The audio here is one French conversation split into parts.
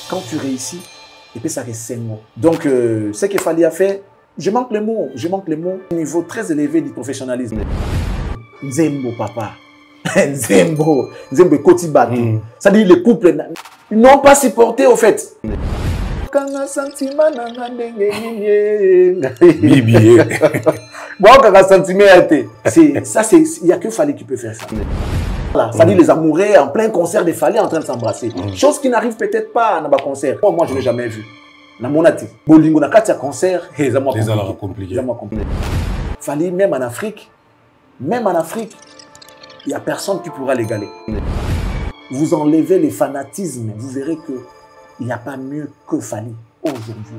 Quand tu réussis, et puis ça reste 5 mots. Donc, ce qu'il fallait faire, je manque les mots. Niveau très élevé du professionnalisme. Nzembo, papa. Nzembo Kotibatu. Ça dit les couples, ils n'ont pas supporté au fait. Bon, ça, il n'y a que Fally qui peut faire ça. Voilà, ça dit les amoureux en plein concert de Fally en train de s'embrasser. Chose qui n'arrive peut-être pas dans un concert. Moi, je ne l'ai jamais vu. Dans mon ati. Bolingo na katia concert, c'est compliqué. Fally, même en Afrique, il n'y a personne qui pourra l'égaler. Vous enlevez les fanatismes, vous verrez qu'il n'y a pas mieux que Fally aujourd'hui.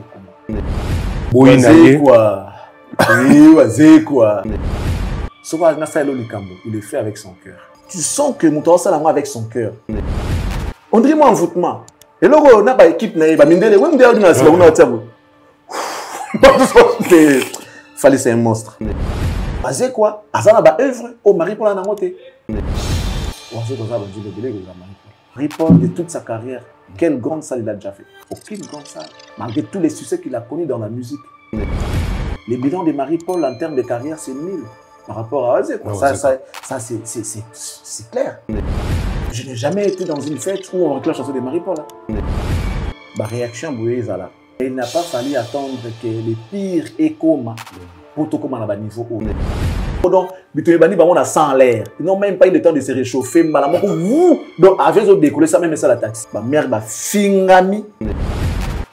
Il le fait avec son cœur. Tu sens que Mouton Salama avec son cœur. On dirait moi envoûtement. Et là, on a une équipe, Fally, c'est un monstre. Azé quoi? Azana ba œuvre au mari pour la namote. Marie-Paul de toute sa carrière, quelle grande salle il a déjà fait? Aucune grande salle. Malgré tous les succès qu'il a connus dans la musique. Les bilans de Marie-Paul en termes de carrière, c'est nul par rapport à Azé. Ça c'est clair. Je n'ai jamais été dans une fête où on recule la chanson de Marie-Paul. Ma réaction, là. Il n'a pas fallu attendre que les pires échos pour tout comme à niveau haut. Donc, on a 100 en l'air. Ils n'ont même pas eu le temps de se réchauffer. Donc, avec eux décoller ça, même ça la taxe. Ma mère va fingami.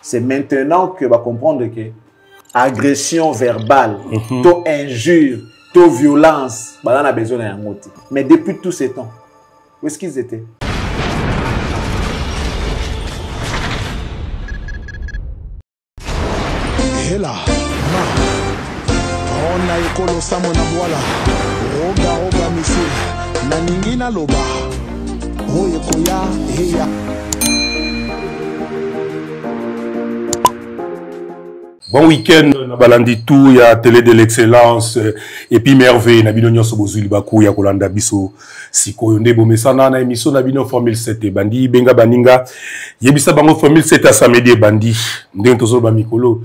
C'est maintenant que va comprendre que agression verbale, to injure, to violence, on a besoin d'un mot. Mais depuis tous ces temps, où est-ce qu'ils étaient? Et là, on a écolo samona voilà, roga monsieur, naningina loba, oye koya heya. Bon week-end, na balandi tout, il y a télé de l'excellence, et puis merveille, na bino nyonso bozuli baku ya kolanda biso sikoyo nde bomesana na émission na bino Formule 7 bandi benga baninga, yebisa bango Formule 7 à samedi bandi, nde tozo ba mikolo.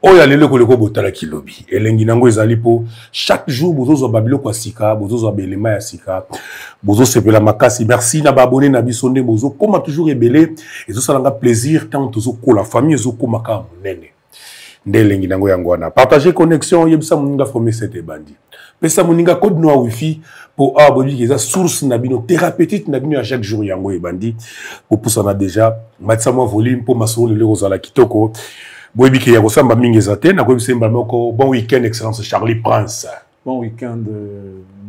Oya lelo koleko botala kilobi, elengi nango ezali po chaque jour bozozo babilo kwa sika, bozozo belema ya sika, bozo sepela makasi. Merci na ba abonné na biso nde bozo koma toujours ebele, et ça nga plaisir tant tozo ko la famille zo koma ka monene. Ndelengi nango yango wana partager connexion yebisa muninga Formule 7 bandi pesa muninga code noir wifi pour abonner qui est source na bino thérapeutique na bino à chaque jour yango bandi pour pousser na déjà matisa mo volume pour masolo le rozala kitoko boyebi ke ya kosamba mingi ezate na koyebisemba moko. Bon week-end excellence Charlie Prince. Bon week-end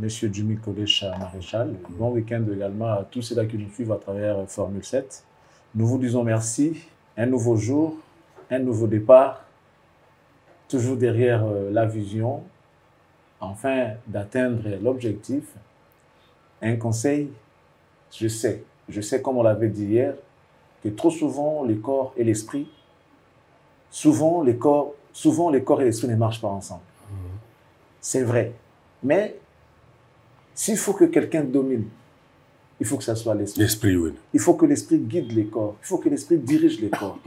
monsieur Jimmy Kolesha Maréchal. Bon week-end également à tous ceux-là qui nous suivent à travers Formule 7. Nous vous disons merci, un nouveau jour, un nouveau départ. Toujours derrière la vision, afin d'atteindre l'objectif. Un conseil, je sais comme on l'avait dit hier, que trop souvent le corps et l'esprit, souvent le corps et l'esprit ne marchent pas ensemble. C'est vrai. Mais s'il faut que quelqu'un domine, il faut que ça soit l'esprit. Oui. Il faut que l'esprit guide les corps. Il faut que l'esprit dirige les corps.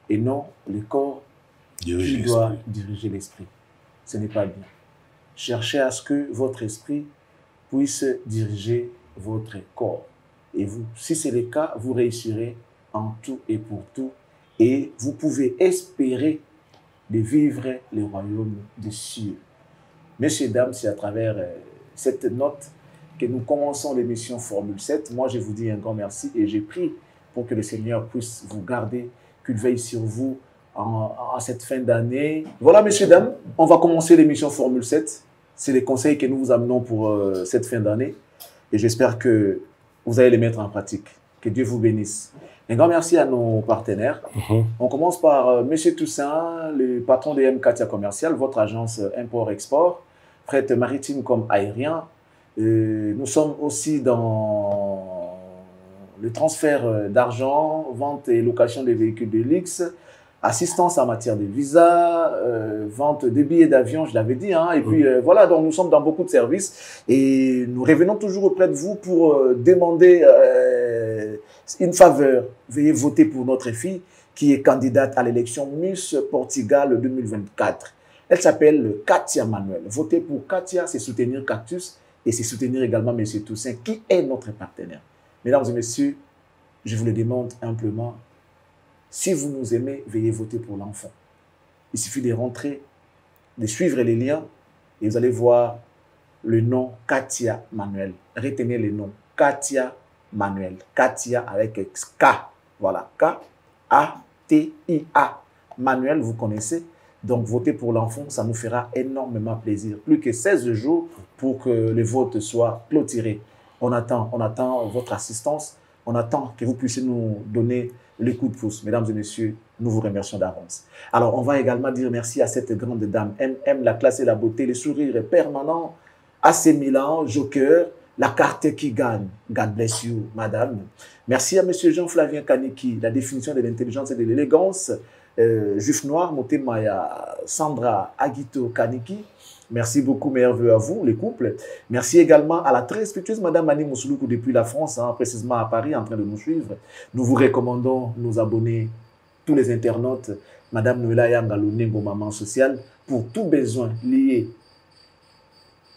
Et non le corps qui doit diriger l'esprit. Ce n'est pas bien. Cherchez à ce que votre esprit puisse diriger votre corps. Et vous, si c'est le cas, vous réussirez en tout et pour tout. Et vous pouvez espérer de vivre le royaume des cieux. Messieurs, dames, c'est à travers cette note que nous commençons l'émission Formule 7. Moi, je vous dis un grand merci et j'ai prié pour que le Seigneur puisse vous garder, qu'il veille sur vous en cette fin d'année. Voilà, messieurs, dames, on va commencer l'émission Formule 7. C'est les conseils que nous vous amenons pour cette fin d'année. Et j'espère que vous allez les mettre en pratique. Que Dieu vous bénisse. Un grand merci à nos partenaires. On commence par Monsieur Toussaint, le patron de M. Katia Commercial, votre agence import-export, fret maritime comme aérien. Nous sommes aussi dans le transfert d'argent, vente et location des véhicules de luxe, assistance en matière de visa, vente de billets d'avion, je l'avais dit. Hein, et puis voilà, donc nous sommes dans beaucoup de services et nous revenons toujours auprès de vous pour demander une faveur. Veuillez voter pour notre fille qui est candidate à l'élection Miss Portugal 2024. Elle s'appelle Katia Manuel. Voter pour Katia, c'est soutenir Cactus et c'est soutenir également M. Toussaint, qui est notre partenaire. Mesdames et messieurs, je vous le demande humblement, si vous nous aimez, veuillez voter pour l'enfant. Il suffit de rentrer, de suivre les liens et vous allez voir le nom Katia Manuel. Retenez le nom Katia Manuel. Katia avec K. Voilà, K-A-T-I-A. Manuel, vous connaissez. Donc, voter pour l'enfant, ça nous fera énormément plaisir. Plus que 16 jours pour que le vote soit clôturé. On attend votre assistance. On attend que vous puissiez nous donner le coup de pouce. Mesdames et messieurs, nous vous remercions d'avance. Alors, on va également dire merci à cette grande dame. MM, la classe et la beauté, le sourire permanent, AC Milan, Joker, la carte qui gagne. God bless you, madame. Merci à monsieur Jean-Flavien Kaniki, la définition de l'intelligence et de l'élégance. Juif Noir, Motemaya, Sandra Aguito Kaniki. Merci beaucoup, meilleurs vœux à vous, les couples. Merci également à la très respectueuse Madame Annie Moussouloukou depuis la France, hein, précisément à Paris, en train de nous suivre. Nous vous recommandons nos abonnés, tous les internautes, Madame Noëlla Yangalo Nengo Maman Sociale, pour tout besoin lié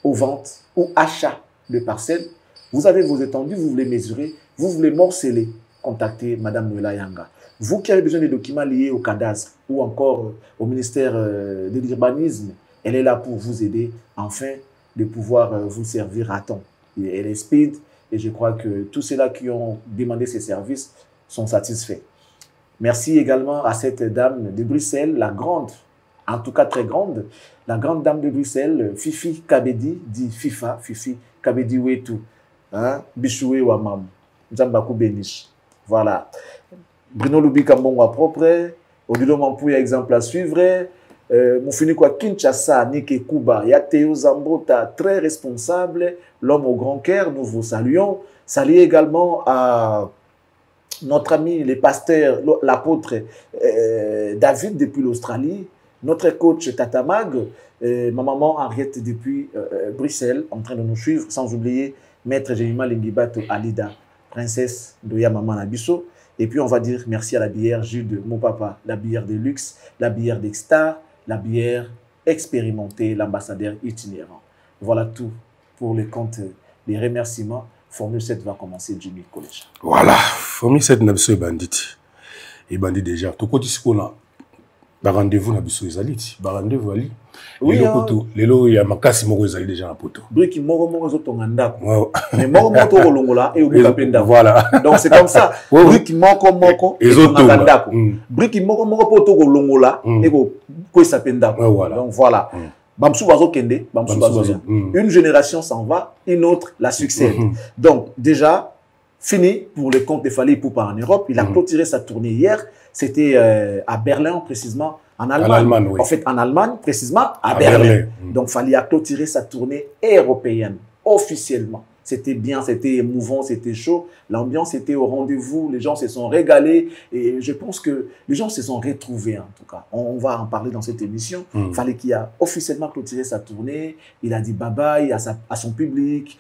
aux ventes ou achats de parcelles. Vous avez vos étendues, vous voulez mesurer, vous voulez morceler, contactez Madame Noëlla Yanga. Vous qui avez besoin de documents liés au cadastre ou encore au ministère de l'urbanisme, elle est là pour vous aider, afin de pouvoir vous servir à temps. Elle est speed et je crois que tous ceux-là qui ont demandé ces services sont satisfaits. Merci également à cette dame de Bruxelles, la grande, en tout cas très grande, la grande dame de Bruxelles, Fifi Kabedi, dit FIFA, Fifi Kabedi Wetu, hein, Bichoué Wamam, Jambakou Benish. Voilà. Bruno Loubi Kambongwa propre, Odilo Mampouya exemple à suivre. Moufinikwa Kinshasa, Nike Kuba, Yateo Zambota, très responsable, l'homme au grand cœur, nous vous saluons. Saluez également à notre ami, le pasteur, l'apôtre David depuis l'Australie, notre coach Tatamag, ma maman Henriette depuis Bruxelles, en train de nous suivre, sans oublier maître Jemima Lingibato Alida, princesse Doya Maman Nabiso. Et puis on va dire merci à la bière Jude, mon papa, la bière de luxe, la bière d'Extar, la bière expérimentée, l'ambassadeur itinérant. Voilà tout pour les comptes, les remerciements. Formule 7 va commencer, Jimmy College. Voilà, Formule 7 n'a pas bandit. Et bandit déjà. Tout côté ce qu'on a, rendez-vous n'a pas les rendez-vous ali. Oui, les lots, il y a ma casse moko déjà en poto. Brick moko zo tonganda. Mais moko moto rolongola et au kapenda. Voilà. Donc c'est comme ça. Brick moko et tonganda. Brick moko poto rolongola et ko sapenda. Donc voilà. Bamsou bazo kende, bamsou bazo. Une génération s'en va, une autre la succède. Donc déjà fini pour le compte de Fally Ipupa en Europe. Il a clôturé sa tournée hier. C'était à Berlin précisément. En Allemagne, oui. En fait, en Allemagne, précisément à Berlin. Donc, Fally a clôturé sa tournée européenne, officiellement. C'était bien, c'était émouvant, c'était chaud. L'ambiance était au rendez-vous, les gens se sont régalés. Et je pense que les gens se sont retrouvés, en tout cas. On va en parler dans cette émission. Fally qui a officiellement clôturé sa tournée. Il a dit bye-bye à son public.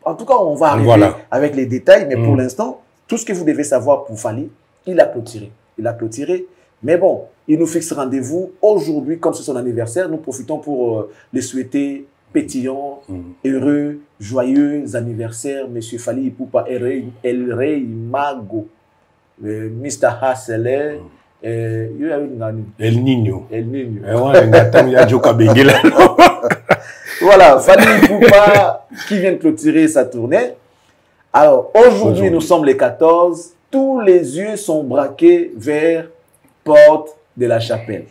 En tout cas, on va arriver avec les détails. Mais pour l'instant, tout ce que vous devez savoir pour Fally, il a clôturé. Il a clôturé. Mais bon, il nous fixe rendez-vous aujourd'hui, comme c'est son anniversaire. Nous profitons pour les souhaiter pétillant, heureux, joyeux anniversaire, Monsieur Fally Ipupa El Rey Mago, Mr. Hassele, El Niño. Voilà, Fally Ipupa qui vient de clôturer sa tournée. Alors, aujourd'hui, nous sommes les 14. Tous les yeux sont braqués vers Porte de la Chapelle.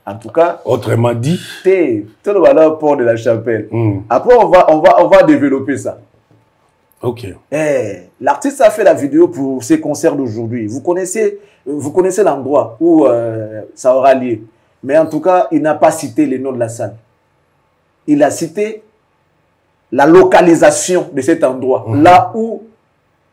En tout cas, autrement dit, tout le valeur Porte de la Chapelle. Après, on va développer ça. Ok. L'artiste a fait la vidéo pour ses concerts d'aujourd'hui. Vous connaissez l'endroit où ça aura lieu. Mais en tout cas, il n'a pas cité les noms de la salle. Il a cité la localisation de cet endroit, là où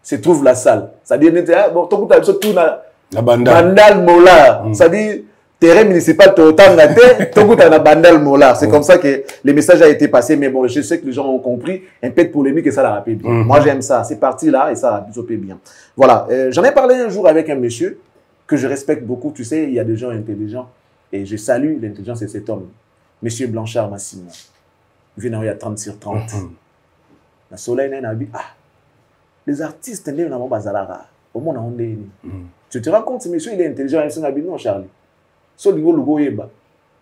se trouve la salle. C'est-à-dire, bon, tout la Bandal Mola. C'est-à-dire, terrain municipal, Bandal Mola. C'est comme ça que le message a été passé, mais bon, je sais que les gens ont compris. Un peu de polémique et ça l'a rappelé bien. Moi, j'aime ça. C'est parti là et ça a plutôt bien. Voilà. J'en ai parlé un jour avec un monsieur que je respecte beaucoup. Tu sais, il y a des gens intelligents et je salue l'intelligence de cet homme. Monsieur Blanchard Massimo. Il vient il y a 30 sur 30. La soleil n'a pas les artistes, au monde, tu te rends compte, monsieur, il est intelligent, il est non, Charlie. So, il est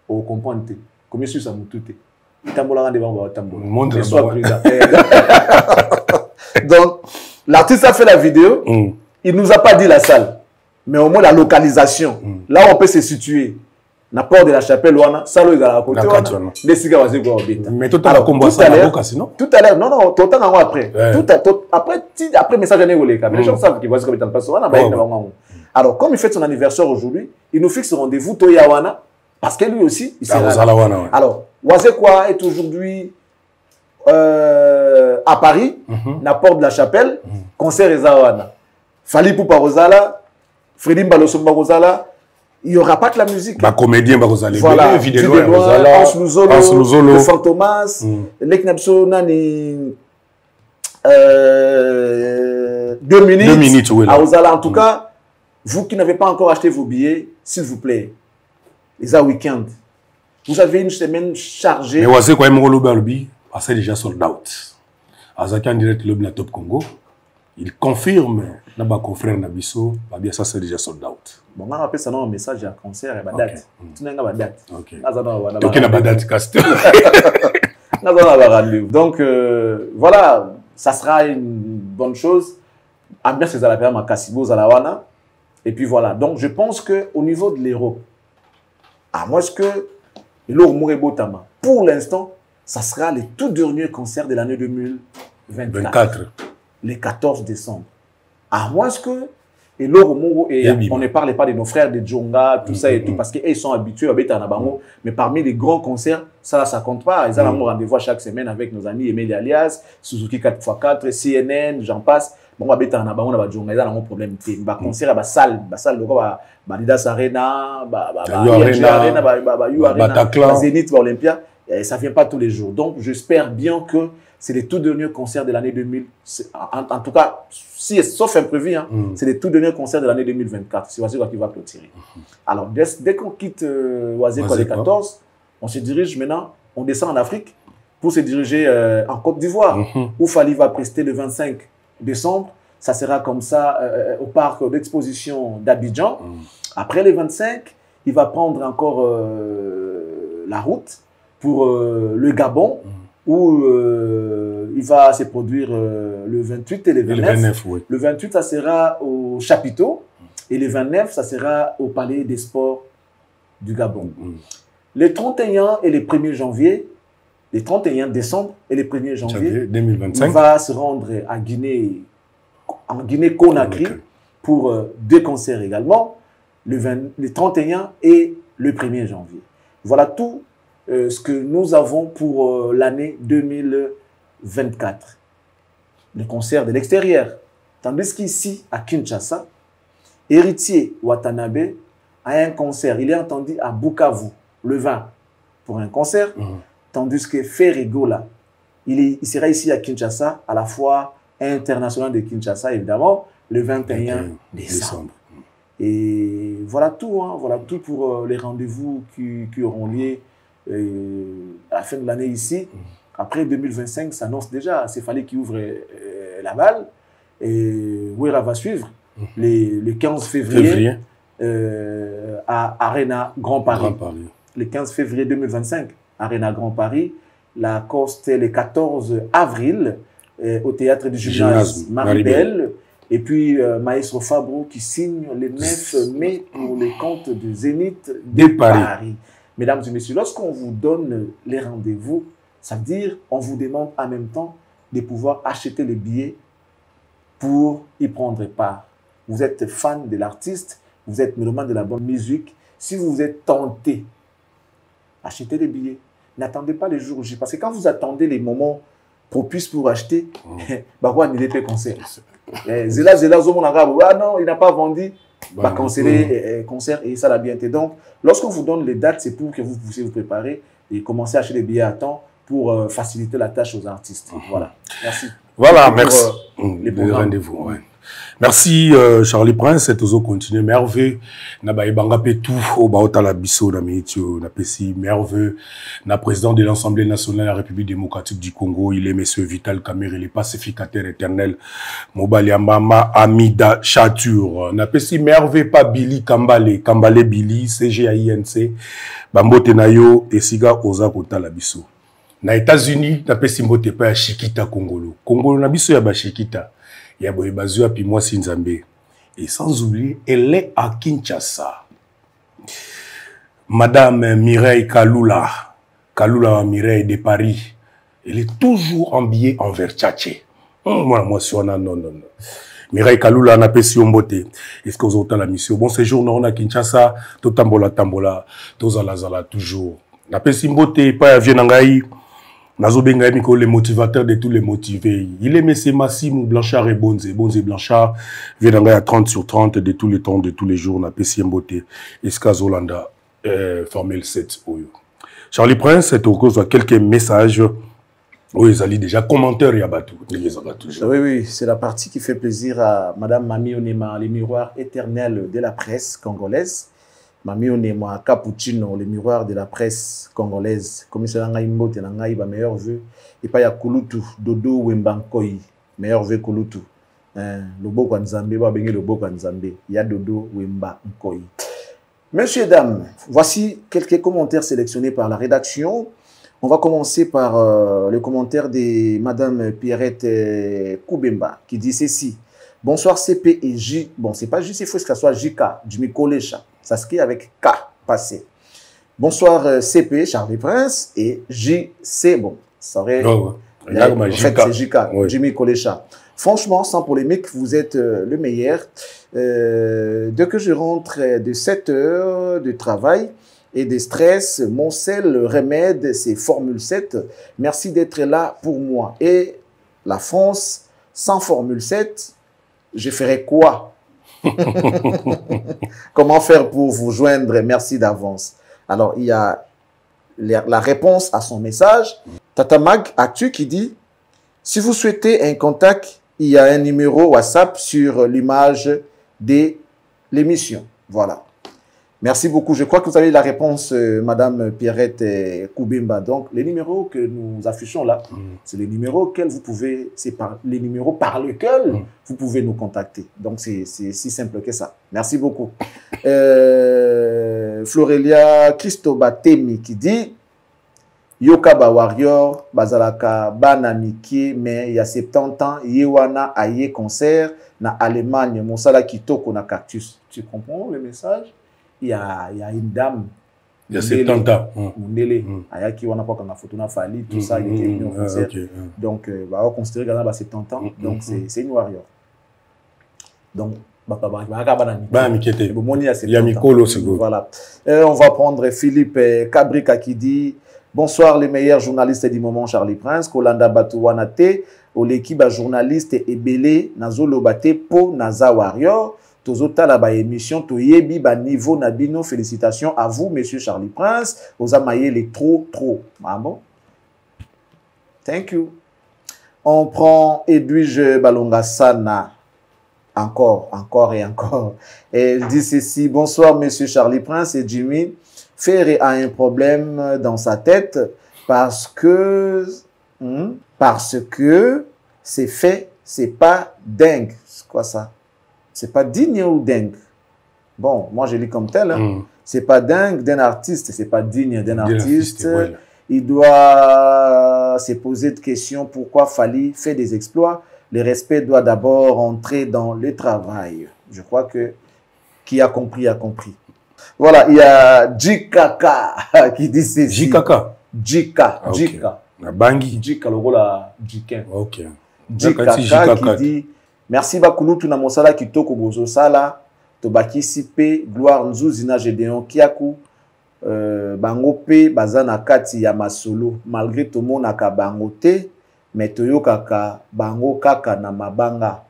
au comprendre, comme monsieur, ça m'a tout été. Donc, l'artiste a fait la vidéo, il ne nous a pas dit la salle, mais au moins la localisation, là où on peut se situer. La porte de la chapelle, ça est à côté. Mais tout à l'heure, tout à l'heure, non, tout à l'heure après. Après message année, les gens savent qu'ils voient ce que tu passe. Alors, comme il fête son anniversaire aujourd'hui, il nous fixe rendez-vous Toyawana, parce que lui aussi, il sera là. Alors, Wazekwa est aujourd'hui à Paris, la porte de la chapelle, concert Ezawana. Fali Poupa Rosala, Freddy Balosomba Rosala. Il n'y aura pas que la musique. Les comédiens, voilà, vidéo, Hans Luzolo, le Fantomas, l'Eknabso Nani, 2 minutes. 2 minutes, oui. À Ozala, en tout cas, vous qui n'avez pas encore acheté vos billets, s'il vous plaît, les week-end, vous avez une semaine chargée. Mais vous savez quoi, c'est déjà sold out. Azaki en direct le Top Congo, il confirme, notre confrère Nabiso, ça c'est déjà sold out. Bon, on appelle ça un message à concert et date. Tu n'as pas de date. Ok. Donc il n'y a pas de date cast. Donc voilà, ça sera une bonne chose. Ambiance c'est à la période à Kassibo, Zalawana. Et puis voilà. Donc je pense qu'au niveau de l'Europe, à moins que Botama, pour l'instant, ça sera les tout derniers concerts de l'année 2024. Le 14 décembre. À moins que et on ne parle pas de nos frères de Djonga, tout ça et tout, parce qu'ils sont habitués à Betanabango. Mais parmi les grands concerts, ça ne compte pas. Ils ont un rendez-vous chaque semaine avec nos amis Emile Alias, Suzuki 4x4, CNN, j'en passe. Bon, on va Betanabango, on va Djonga, ils ont un problème. Il y a un concert à la salle, Badidas Arena, Zénith, Olympia. Ça ne vient pas tous les jours. Donc, j'espère bien que c'est les tout derniers concerts de l'année 2000. En tout cas, sauf imprévu, c'est les tout derniers concerts de l'année 2024. C'est Wazekwa qui va clôturer. Alors, dès qu'on quitte Wazekwa le 14, on se dirige maintenant, on descend en Afrique pour se diriger en Côte d'Ivoire, où Fali va prester le 25 décembre. Ça sera comme ça au parc d'exposition d'Abidjan. Après les 25, il va prendre encore la route pour le Gabon, où il va se produire le 28 et le 29. Le 28, ça sera au Chapiteau, et le 29, ça sera au Palais des Sports du Gabon. Le 31 et le 1er janvier, le 31 décembre et le 1er janvier, 2025, il va se rendre à en Guinée-Conakry pour 2 concerts également, le 31 et le 1er janvier. Voilà tout ce que nous avons pour l'année 2024. Les concerts de l'extérieur. Tandis qu'ici, à Kinshasa, Héritier Watanabe a un concert. Il est entendu à Bukavu, le 20, pour un concert. Tandis que Ferrigola, il sera ici à Kinshasa, à la fois international de Kinshasa, évidemment, le 21 décembre. Et voilà tout, voilà tout pour les rendez-vous qui auront lieu à la fin de l'année ici. Après 2025 s'annonce déjà. C'est fallait qu'il ouvre la balle. Et Ouera va suivre le 15 février à Arena Grand Paris. Le 15 février 2025, Arena Grand Paris. La Coste le 14 avril au théâtre du gymnase Maribel. Et puis Maestro Fabro qui signe le 9 mai pour les comptes de Zénith de Paris. Mesdames et messieurs, lorsqu'on vous donne les rendez-vous, ça veut dire qu'on vous demande en même temps de pouvoir acheter les billets pour y prendre part. Vous êtes fan de l'artiste, vous êtes mélomane de la bonne musique. Si vous êtes tenté, achetez les billets. N'attendez pas les jours J. Parce que quand vous attendez les moments propice pour acheter, bah quoi, il est concert. Zela, ah non, il n'a pas vendu, bah canceller concert et ça l'a bien été. Donc, lorsqu'on vous donne les dates, c'est pour que vous puissiez vous préparer et commencer à acheter des billets à temps pour faciliter la tâche aux artistes. Voilà. Merci. Voilà, merci. Les rendez-vous, ouais. Merci Charlie Prince, c'est toujours continuer merveilleux. Na ba ibanga pe tout au baota la biso na mitio na pesi merveilleux. Na président de l'Assemblée nationale de la République démocratique du Congo, il est monsieur Vital Kamerhe, il est pacificateur éternel. Mobali Mama Amida Chatur. Na pesi merveilleux pas Billy Kambale, Kambale Billy CGAINC. Bambote na yo esiga oza kota la biso. Na États-Unis, na pesi mbote pa Shikita Congolo. Congolo na biso ya ba Shikita. Ya boye bazua puis moi Sinzambe. Et sans oublier, elle est à Kinshasa. Madame Mireille Kalula. Kalula Mireille de Paris. Elle est toujours habillée en Versace. Moi, si on a non. Mireille Kalula n'a pas si on botte. Est-ce que vous avez la mission? Bon séjour, on a Kinshasa. Tout tambola. Tout zala toujours. N'a pas si on botte. Pas à Vienangaï. Nazobenga Miko, le motivateur de tous les motivés. Il est Messé Massimo Blanchard et Bonze Blanchard. Vienanga à 30 sur 30 de tous les temps, de tous les jours. N'a pas si on botte. Escazolanda, Formule 7. Charlie Prince, c'est au cause de quelques messages. Oui, ils allaient déjà commentaires et abattus. Oui, c'est la partie qui fait plaisir à Madame Mami Onema, les miroirs éternels de la presse congolaise. Mami Onema, Cappuccino, les miroirs de la presse congolaise. Commissaire Ngaïmbo, Tenangaïba, meilleur vœu. Et pas ya Kulutu, Dodo Wembankoi, meilleur vœu Kulutu. Le beau Kwanzambe, va baigner le beau Kwanzambe. Ya Dodo Wembankoi. Messieurs, dames, voici quelques commentaires sélectionnés par la rédaction. On va commencer par le commentaire de Madame Pierrette Koubemba qui dit ceci. Bonsoir CP et J. Bon, c'est pas juste, il faut que ce soit JK, Jimmy Kolecha. Ça se crée avec K passé. Bonsoir CP, Charlie Prince et JC. Bon, ça aurait. En fait, c'est JK, oui. Jimmy Kolecha. Franchement, sans polémique, vous êtes le meilleur. Dès que je rentre de 7 heures de travail et de stress, mon seul remède, c'est Formule 7. Merci d'être là pour moi. Et la France, sans Formule 7, je ferais quoi? Comment faire pour vous joindre? Merci d'avance. Alors, il y a la réponse à son message. Tatamag Actu qui dit, si vous souhaitez un contact, il y a un numéro WhatsApp sur l'image de l'émission. Voilà. Merci beaucoup. Je crois que vous avez la réponse, Madame Pierrette Koubemba. Donc, les numéros que nous affichons là, c'est les numéros auxquels vous pouvez, c'est les numéros par lesquels vous pouvez nous contacter. Donc, c'est si simple que ça. Merci beaucoup. Florelia Christobatemi qui dit, Yokaba Warrior, Bazalaka, Banamiki, mais il y a 70 ans, Yewana Aye concert, na Allemagne, Monsala Kitoko na Cactus. Tu comprends le message? Il y a une dame. Il y a 70 ans. Mundele. Ayaki, on n'a pas comme la photo, on a fallu, tout ça, il était venu au concert. Donc, on va considérer qu'elle a 70 ans. Donc, c'est une warrior. Donc, voilà. On va prendre Philippe Kabrika qui dit bonsoir les meilleurs journalistes du moment Charlie Prince, Kolanda Batouanate, l'équipe journaliste et belé Nazolo Bate Po Naza Warrior. Tozota la ba émission to yebi ba niveau nabino. Félicitations à vous monsieur Charlie Prince. Aux amaye les trop. Ah bon? Thank you. On prend Edwige Balonga Sana. Encore. Et elle dit ceci. Bonsoir monsieur Charlie Prince et Jimmy. Ferré a un problème dans sa tête parce que c'est fait, c'est pas dingue. C'est quoi ça? C'est pas digne ou dingue. Bon, moi je lis comme tel. Hein. C'est pas dingue d'un artiste, c'est pas digne d'un artiste. Ouais. Il doit se poser de questions pourquoi Fally fait des exploits. Le respect doit d'abord entrer dans le travail. Je crois que qui a compris a compris. Voilà, il y a Jikaka qui dit ceci. Jikaka. Jika. Bangi. Jika, le rôle à Jiken. Ok. Jikaka qui dit merci bakulu tuna mosala kitoko bozo sala to bakisi pe gloire nzuzina Gédéon Kiaku bango pe bazana kati ya masolo malgré tout monaka bango te mais toyo kaka bango kaka na mabanga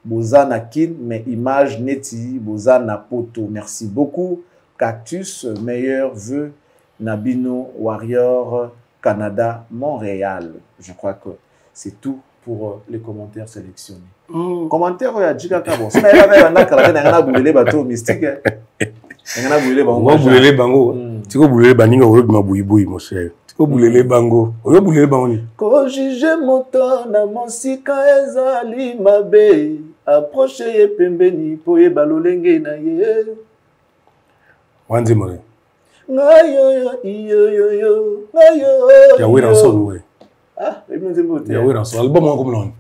bozana kin mais image neti bozana poto. Merci beaucoup Cactus, meilleur vœu Nabino Warrior Canada Montréal. Je crois que c'est tout pour les commentaires sélectionnés. Commentaire ya Jika Kabo. Si na ya na kala na boulele bateau mystique. Na boulele bango. Boulele bango. Tiko boulele baninga oyo ma boui mon cher. Tiko boulele bango. Oyo boulele bango ni. Ko jije moto na mosika ezali mabe. Approche ye pembeni po ye balolenge na ye. Wanzi mole. Ngayo Ya wera son we. Ah, et bien Nzembo. Ya wera son album comme non.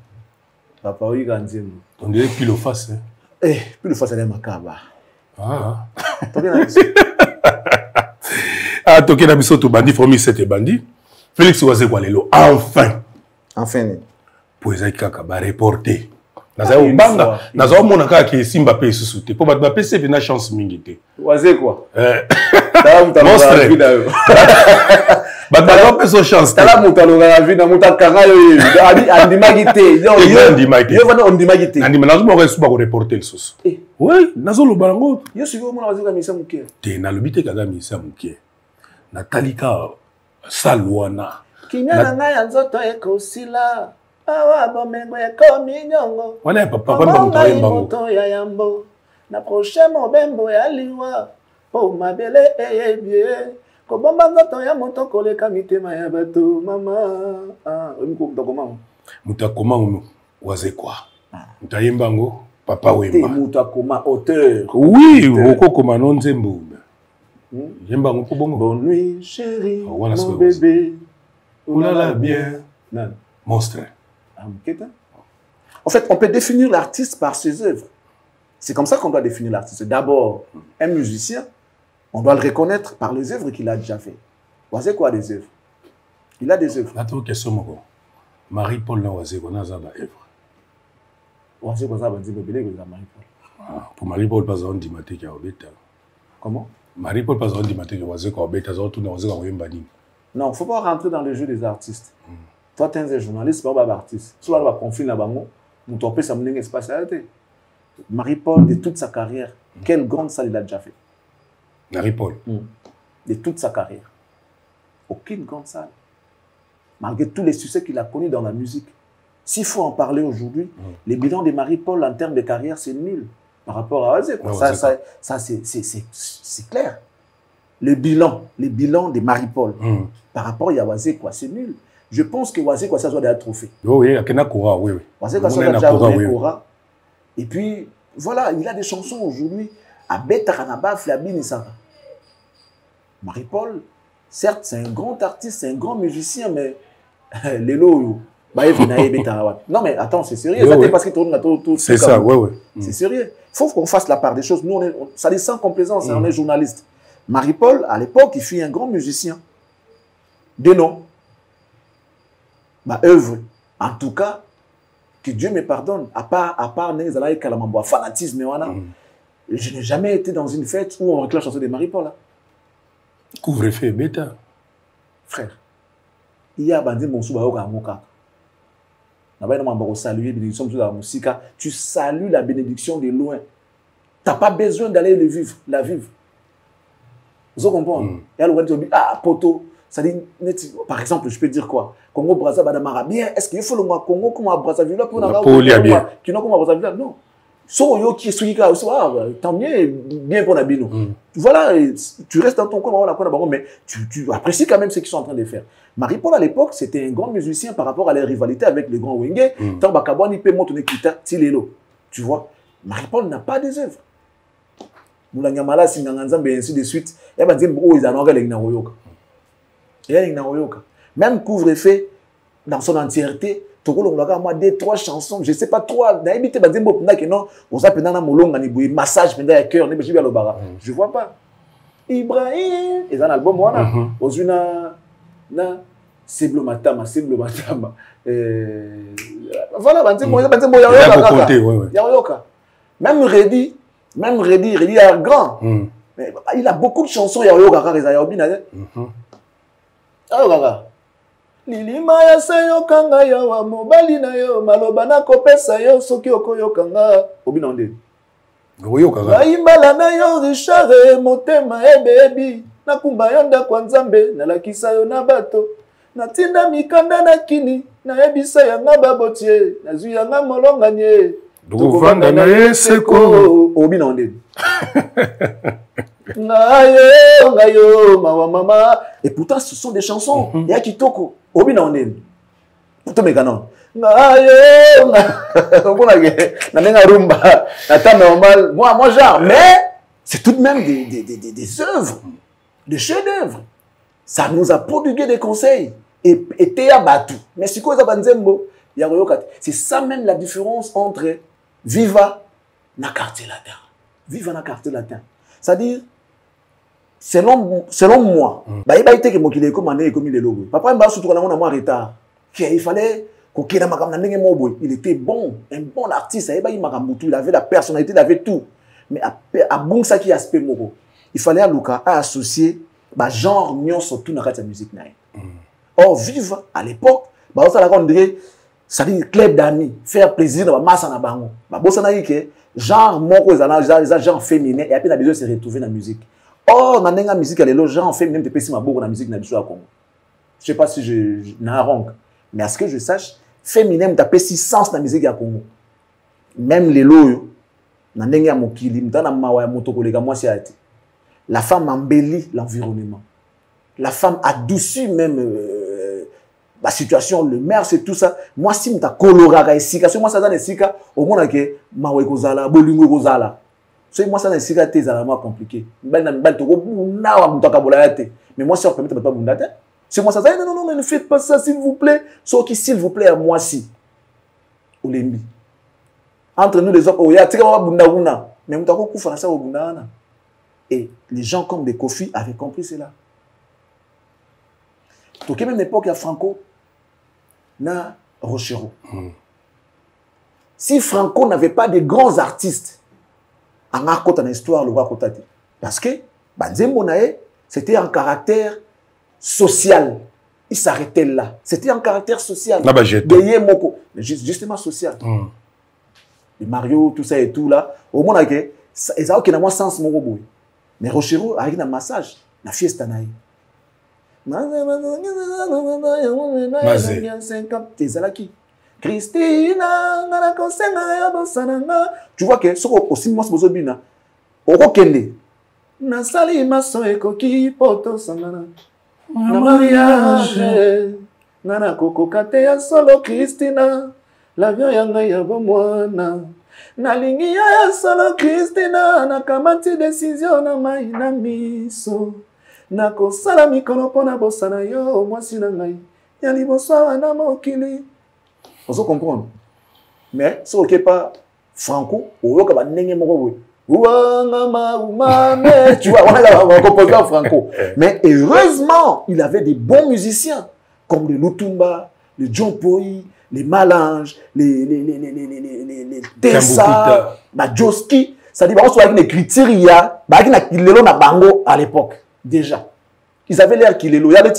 Papa oui Nzembo. On dirait pile face. Eh, pile face à makaba. Ah. Ah, toke na biso to bandi fomi 7 bandi. Félix Waze kwa lelo enfin. Enfin. Pour ezaki ba reporter. Naza obanga, naza omona kaka ke Simba pe susu te. Po ba PC pe na chance mingi te. Waze quoi? Monstre. Ba pe so chance. Tala mutaloga la vie na mutakanga yo andimagite. Yo vana ondimagite. Andima nazo mo resu ba ko reporter le susu. Oui, nazo lo balango. Yo suyo mona waze ka misa muke. Te na lobite kaza misa muke. Natalika salwana. Kinyana na ya nzoto ekosila. Awa bomengo ekomi nyongo. Wana papa bana moto ya yambo. Na prochain mobembo ya liwa. Po mabele eyebie. Ko bomba nzoto ya moto koleka mitema ya bato mama. Ah, mko mtakoma. Mutakoma Waze kwa. Mutayembango papa wemba. Mutakoma auteur. Oui, okokoma no Nzembo. Yembango ko bongo. Bonne nuit chérie. Mon bébé. Oulala bien. Non. Monstre. En fait, on peut définir l'artiste par ses œuvres. C'est comme ça qu'on doit définir l'artiste. D'abord, un musicien, on doit le reconnaître par les œuvres qu'il a déjà fait. Waze quoi des œuvres? Il a des œuvres. Attends, question moko. Marie-Paul na Waze ko na za ba œuvre. Waze ko za ba nzimbe belé ko za Marie-Paul. Pour Marie-Paul pas on dit maté ka obeta. Comment? Marie-Paul pas on dit maté ka Waze ko obeta za tout na Waze ko yemba ni. Non, faut pas rentrer dans le jeu des artistes. Toi, tu es un journaliste, pas un artiste. Soit on va confier là-bas, on peut pas s'amener une spatialité. Marie-Paul, de toute sa carrière, quelle grande salle il a déjà fait? Marie-Paul. De toute sa carrière. Aucune grande salle. Malgré tous les succès qu'il a connus dans la musique. S'il faut en parler aujourd'hui, les bilans de Marie-Paul en termes de carrière, c'est nul par rapport à Waze. Ça c'est clair. Le bilan de Marie-Paul par rapport à Waze, c'est nul. Je pense que Waze, ça doit être trophée. Oui, il y a un Kora, oui. Waze, ça doit être Kora. Et puis, voilà, il a des chansons aujourd'hui. À Betaranaba, Flabine, ça. Marie-Paul, certes, c'est un grand artiste, c'est un grand musicien, mais les lots, non, mais attends, c'est sérieux. Parce que c'est ça, oui. C'est sérieux. Il faut qu'on fasse la part des choses. Nous, ça dit sans complaisance, on est journaliste. Marie-Paul, à l'époque, il fut un grand musicien. Des noms. Ma œuvre, en tout cas, que Dieu me pardonne, à part Nezalaï Kalamambo, fanatisme, je n'ai jamais été dans une fête où on réclame la chanson de Marie-Paul. Couvre-feu, bêta. Frère, il y a bandé mon soubaoka amoka. Tu salues la bénédiction de loin. Tu n'as pas besoin d'aller la vivre. Vous comprenez? Ah, poto. Ça dit, par exemple, je peux dire quoi? Congo Brazzaville Badamara bien. Est-ce qu'il faut le mot Congo comme à Brazzaville pour bien. Qui n'ont comme à Brazzaville? Non. So qui est souillika aussi, tant mieux, bien pour Nabino. Voilà, tu restes dans ton coin, mais tu apprécies quand même ce qu'ils sont en train de faire. Marie-Paul à l'époque, c'était un grand musicien par rapport à la rivalité avec les grands Wenge. Tant Bakabouani peut monter Tilelo. Tu vois, Marie-Paul n'a pas des œuvres. Moulanyamala, Singanganzambe, et ainsi de suite. Et bien, ils en ont même couvre-feu dans son entièreté, moi 2-3 chansons, je ne sais pas 3. Massage je vois pas. Ibrahim, ils ont un album voilà, même Reddy est grand. Il a beaucoup de chansons. lilima ya sayo kanga ya wa mobali na yo maloba na kopesa yo soki okoyokanga obina onde okoyokanga baimbala na yo Richard motema ebebi nakumba yo ndako nzambe nalakisa yo na bato natinda mikanda na kini nayebisa yanga babotie nazwi yanga molonganye Dovanda na eseko obina onde ngayo mawa mama et pourtant ce sont des chansons ya kitoko obina onde to mekano ngayo na nenga rumba na normal moi genre mais c'est tout de même des œuvres des chefs-d'œuvre ça nous a prodigué des conseils et Théa Batou mais si quoi ça banzembo ya royokat c'est ça même la différence entre Viva na quartier latin. Viva na quartier latin. C'est-à-dire, selon moi, il fallait il était bon, un bon artiste, il avait la personnalité, il avait tout. Mais à bon ça qui aspect moko, il fallait associer genre nion surtout dans la musique. Or, Viva à l'époque, on dirait c'est-à-dire club d'amis, faire plaisir dans la masse en abango. Bossa na yike genre moko les genre féminin et après on a besoin de se retrouver dans la musique. Or dans la musique elle est le genre féminin te pesi maboko na musique na biso à Congo. Je sais pas si je na wrong, mais à ce que je sache féminin t'a pesi sens dans la musique à Congo. Même les loyo na ndenge ya mokili mtana mawa ya moto koleka mwasi ati. La femme embellit l'environnement. La femme adoucit même la situation, le maire, c'est tout ça. Moi, si je suis coloré ici, parce que moi, ça dans les sika, au moins que mawe kozala, bolingo kozala. So moi, ça dans les sika, c'est vraiment compliqué. Mais moi, si on permet pas bundate, c'est moi ça. Non, mais ne faites pas ça, s'il vous plaît. Sauf qui, s'il vous plaît, à moi si. Olembi. Entre nous les hommes, oh, il y a tika bundaguna. Mais on t'a beaucoup fait ça au bundana. Et les gens comme des Kofi avaient compris cela. Donc, même l'époque, il y a Franco. Na Rochero. Si Franco n'avait pas de grands artistes, en racontant l'histoire, le roi parce que Banzembo Nae, c'était un caractère social. Il s'arrêtait là. C'était un caractère social. Mais justement social. Les Mario, tout ça et tout là. Au moins, ils ont aucun sens. Mais Rochero a un massage. La fiesta Nae. Christina, tu vois que ce aussi moi c'est bien. Au Kende, na sali maso ekoki poto sangana. Na mariage, na koko kate ya solo Christina, l'avion yanga ya bomwana. Na lingi ya solo Christina, na kamati décision na mai na miso. Nako sala mikono pona bosana yo mwasi na ngai ya liboso wana mokili. On se comprend. Mais ce qui est pas Franco, ou yoka ba ndenge moko boy. Tu vois, on a composé en Franco. Mais heureusement, il avait des bons musiciens comme les Lutumba, les John Poi, les Malange, les Tessa, la Joski. Ça dit on soit avec des criteria, ba ki na kilelo na bango à l'époque. Déjà, ils avaient l'air qu'il est loyal.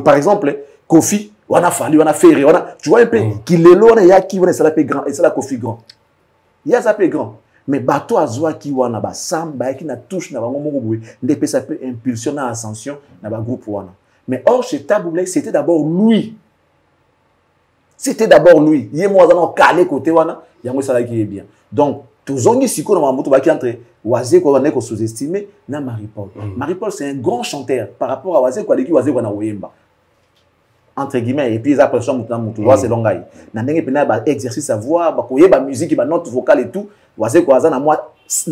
Par exemple, Kofi, on a fallu, on a fait, tu vois un peu qu'il est loyal. Il y a qui on est ça grand et c'est la Kofi grand. Il y a ça grand. Mais bateau azwa qui wana ba samba qui na touche na bango moko boui, ndepé ça peut impulsionner ascension na ba groupe wana. Mais or chez Taboulé, c'était d'abord lui. C'était d'abord lui. Il est moi dans calé côté wana, yango ça qui est bien. Donc tozongi siko na mamuto ba qui entre Wazé quoi on est sous-estimé na Marie-Paul. Marie-Paul c'est un grand chanteur par rapport à Wazé quoi qui Wazé quoi na Oyemba. Entre guillemets et puis ils appellent ça mutu c'est longai. Na ndenge pena ba exercice à voix ba koyeba musique ba note vocale et tout. Wazé quoi na moi si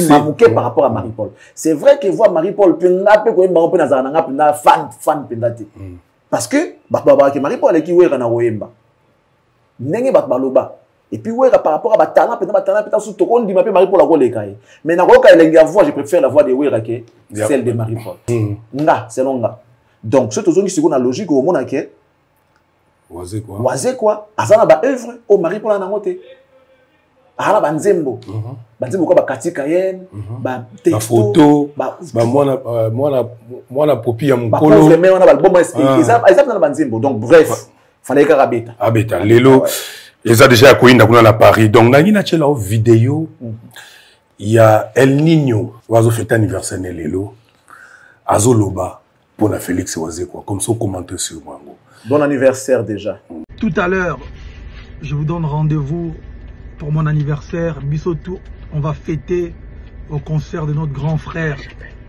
mamuke par rapport à Marie-Paul. C'est vrai que voir Marie-Paul pena pe koyeba on peut na fan pendate. Parce que ba Marie-Paul qui wera na Oyemba. Ndenge ba baloba. Et puis, ouais, par rapport à talent, peut-être sous tout on dit Marie-Paul la voix les cailles. Mais dans la voix, je préfère la voix de Wera que celle de Marie-Paul. Nga, c'est longa. Donc, ce qui est la logique au monde que Wazé quoi. Azana ba œuvre au Marie-Paul en amoté. ala banzembo banzembo ko ba katika yen ba texto ba photo ba mwana popi ya mukolo ba pauvre mais on a ba album ils na banzembo donc bref fallait ka rabeta abeta lelo ils a déjà koinda kuna na Paris donc nangi na chela vidéo il y a El Niño wazo fête anniversaire lelo azoloba pour la Félix Wazekwa comme ça commenter sur moi. Bon anniversaire déjà. Tout à l'heure, je vous donne rendez-vous pour mon anniversaire. Bissotou, on va fêter au concert de notre grand frère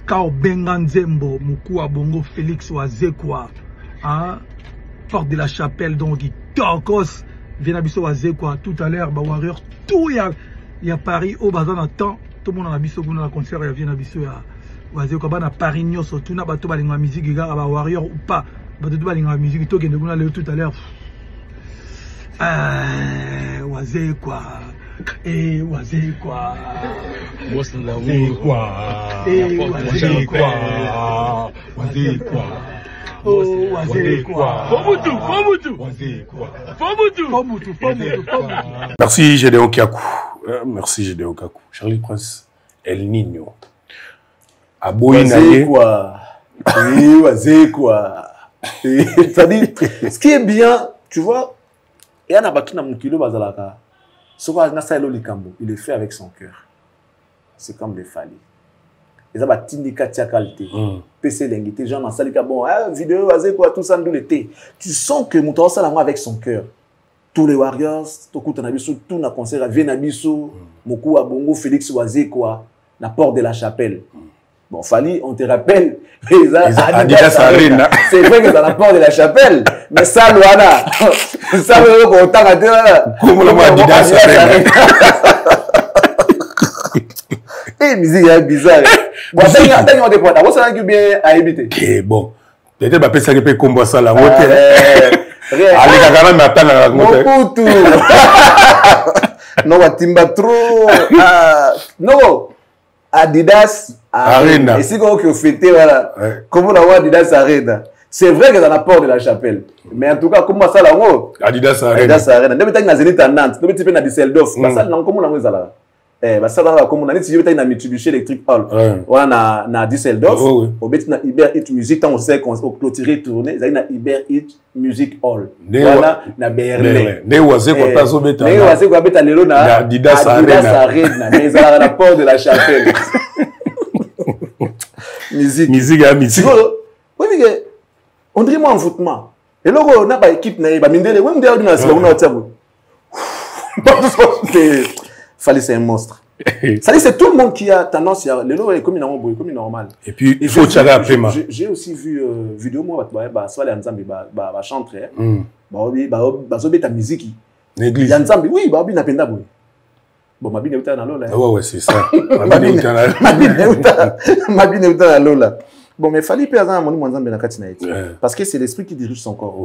Kao Benganzembo, Mukua Bongo Félix Wazekwa. Hein? Porte de la Chapelle, donc Torkos, Vienabiso Wazekwa. Tout à l'heure, Warrior, tout il y a Paris, au bazar temps. Tout le monde a biso pour le concert, il y a Vienabiso Wazekwa. Bana Paris, Nyoso, tout n'a pas tout la musique, il y a Warrior ou pas. La musique tout à l'heure. Wazekwa. Et Wazekwa. Wazekwa. Wazekwa. Oh, Wazekwa. Merci Gédéon Kakou. Merci Gédéon Kakou. Charlie Prince, El Niño. Wazekwa. Oui, Wazekwa. C'est-à-dire, ce qui est bien, tu vois, il y a un bâtiment dans mon kilo bazalaka. Il est fait avec son cœur. C'est comme des Fally. Ils ont bâti katia qualité. PC l'ingité, genre dans salika bon, vidéo quoi tout ça nous l'été. Tu sens que mon ça avec son cœur. Tous les Warriors, tout na concert Vienabiso, Moku Bongo Félix Wazekwa, la porte de la Chapelle. Bon, Fally, on te rappelle, Adidas Arena. C'est vrai que c'est dans la porte de la Chapelle, mais ça, Luana, ça, on t'a raté là. Comment la Adidas Arena? Eh, musique est bizarre. Bon, t'as des points, t'as vu bien à éviter. Ok, bon. Peut-être que ça peut combattre ça là. Allez, Kagana m'attend à la montre. Non, Timba trop. Non. Adidas Arena. Et si on a fêté, voilà. Comment on a Adidas Arena? C'est vrai que c'est dans la porte de la Chapelle. Mais en tout cas, comment ça là? Adidas Arena. Adidas Arena. Nous mettons dans Zenith à Nantes. Nous mettons dans Düsseldorf. Ça, comment on a ça là? Ça là, comme on a dit, si je mettons dans Mitsubishi Electric Hall. Voilà, na Düsseldorf. On met dans Iber Hit Music. Tant on sait qu'on clôturer tourner. Ça y est, na Iber Hit Music Hall. Voilà, na Berlin. Ne oise quoi pas au bêta. Ne oise quoi bêta l'élo na Adidas Arena. Mais ça là, la porte de la Chapelle. Musique à musique. Oui, mais on dirait moi en foutement. Et là, on a pas équipe, on a mindele. Oui, on a Fally, c'est un monstre. Ça dit, c'est tout le monde qui a tendance à les lois comme normal. Et puis il faut tirer après moi. J'ai aussi vu vidéo moi soit les ensemble chanter. Ta musique. L'église. Les ensemble oui, bi na penda boy. Bon, ma bine uta na lola. Ouais, c'est ça. Ma bine uta na lola. Bon, mais Fally peut avoir mon ensemble na katina eti. Parce que c'est l'esprit qui dirige son corps.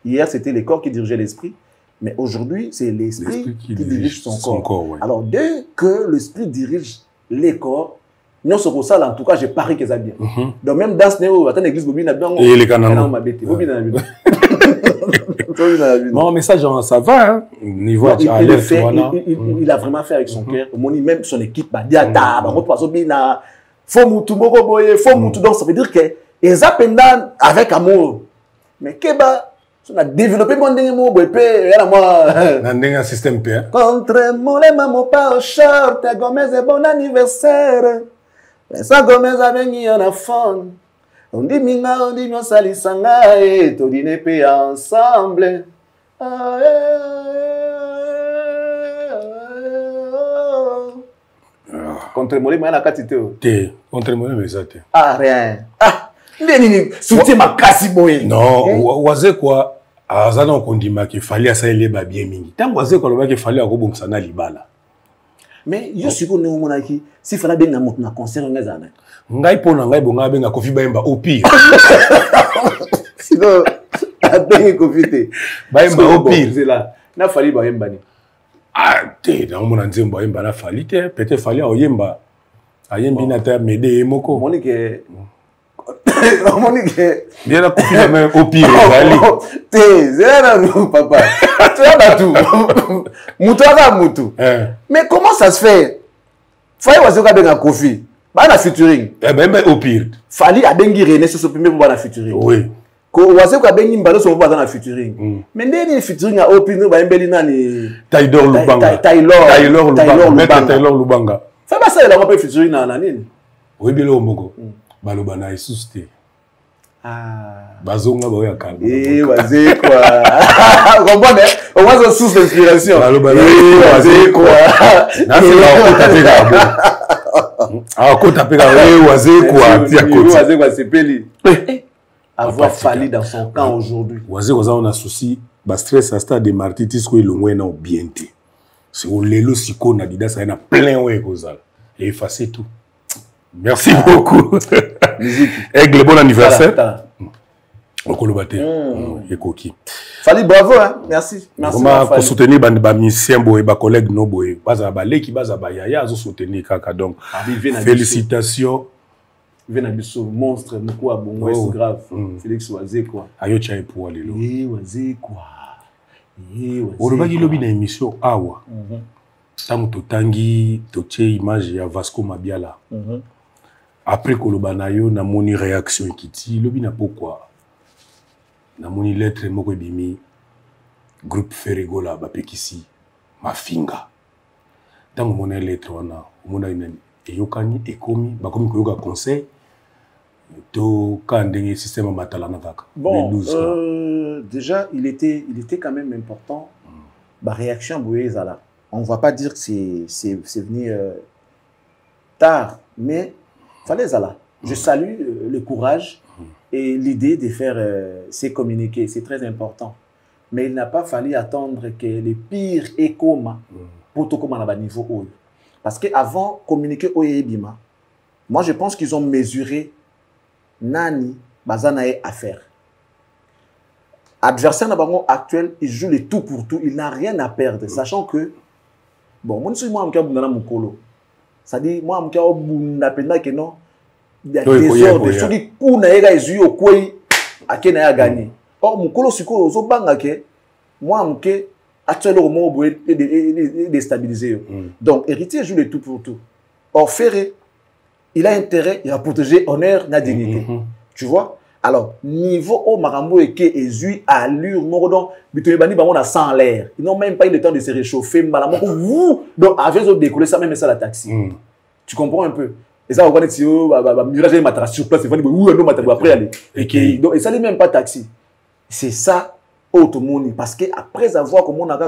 Hier, c'était les corps qui dirigeaient l'esprit. Mais aujourd'hui, c'est l'esprit qui dirige son corps. Ouais. Alors, dès que l'esprit dirige les corps, nous sommes ça, en tout cas, j'ai pari que ça bien. Donc, même dans ce néo, attends, l'église, Bobine a bien. Et les canons. Non, mais ça, genre, ça va. Hein. Niveau il a vraiment fait avec son cœur. Même son équipe, faut moutou, donc ça veut dire que les appendants avec amour. Mais Keba. On a développé mon mot, un système P. Contre mon maman pas au short, Gomez est bon anniversaire. Ça Gomez avec mis en enfant. On dit minga, on dit sali sanga et tout dîner paye ensemble. Contre mon maman la quantité. Contre mon maman ça. Ah rien. Ah. Soutien ma kasi boy. Non, Wazekwa azana okondima ke Fally asaile ba bien mingi. Tant Wazekwa loba ke Fally akobongisa na libala. Mais yo siko ne monaki si Fally benga moto na concert ngazana. Ngai pona ngai bonga benga Kofi Bayemba au pire. Sinon abenga Kofi te. Bayemba au pire. C'est là. Na Fally Bayemba ni. Ah, te na mona nzembo Bayemba na Fally te, peut-être Fally oyemba. Ayembi na ta mede moko. Monique Bien la copie la main au pire. Papa. Tu as tout. Moutou. Mais comment ça se fait? Fallait voir ce qu'on a bien Kofi. Bah la featuring. Eh ben au pire. Fallait à bengi René sur ce premier moment la featuring. Oui. Ko wase ko bengi mbalo so dans la featuring. Mais ndeni featuring a opinion ba mbeli nani Taylor Lubanga. Taylor Lubanga. Fais pas ça là on peut featuring na nini? Oui bilo mboko. Baloba na isuste. Bazonga ba ya kanga. Wazé quoi. Comprendre au moins ça source d'inspiration. Baloba wazé quoi. Na c'est là taper ah ko taper wazé quoi. Wazé quoi c'est peli. Avoir fallu dans son camp aujourd'hui. Wazé on a souci ba stress à stade de martitis ko ilongwe na obiente. C'est au lelo siko na dida ça na plein ouais kozala. Et effacer tout. Merci beaucoup. Aigle, bon anniversaire. Okolobate. Ekoki. Fali, bravo, hein. Merci. Merci. Comment pour soutenir ba misien boy, ba collègue no boy. Baza ba leki, baza ba yaya, azo soutenir kaka donc. Félicitations. Venabiso monstre, Mukua bon, c'est grave. Félix Wazé quoi. Ayo tcha pour aller lo. Wazé quoi. Olobaki lobi na émission awa. Tango totangi totie image ya Vasco Mabiala. Après koloba na yo na moni réaction kiti lobi na pourquoi na moni lettre moko ebimi groupe Ferregola bapekisi mafinga tango mona lettre wana mona ina eyokani ekomi bakomi koyoka conseil to kandenge système matala na kaka. Bon, déjà il était quand même important ba réaction boyezala. On ne va pas dire que c'est venu tard, mais fallait ça. Je salue le courage et l'idée de faire ces communiqués. C'est très important. Mais il n'a pas fallu attendre que les pires échos pour tout comme à bas niveau haut. Parce qu'avant communiquer au Ebima, moi je pense qu'ils ont mesuré Nani Bazanae à faire. Adversaire Nabango actuel, il joue le tout pour tout. Il n'a rien à perdre, sachant que bon, moi je suis moi c'est-à-dire moi je suis que non. Il y a des ordres. Ceux qui courent na ega ezu au quoi à qui n'a gagné. Or mon colo siko zo banga ke moi mke actuellement au moment où déstabiliser. Donc héritier joue le tout pour tout. Or Ferré il a intérêt il a protéger honneur na dignité. Tu vois? Alors niveau au marambo et que ezu allure morodon bitoye bani bango na 100 l'air. Ils n'ont même pas eu le temps de se réchauffer malamoko vous donc avec eux décoller ça même ça la taxi. Tu comprends un peu? Et ça, on va dire que mirage est sur place, il faut dire que après aller. Et ça n'est même pas taxi. C'est ça, automoni. Parce qu'après avoir comme on a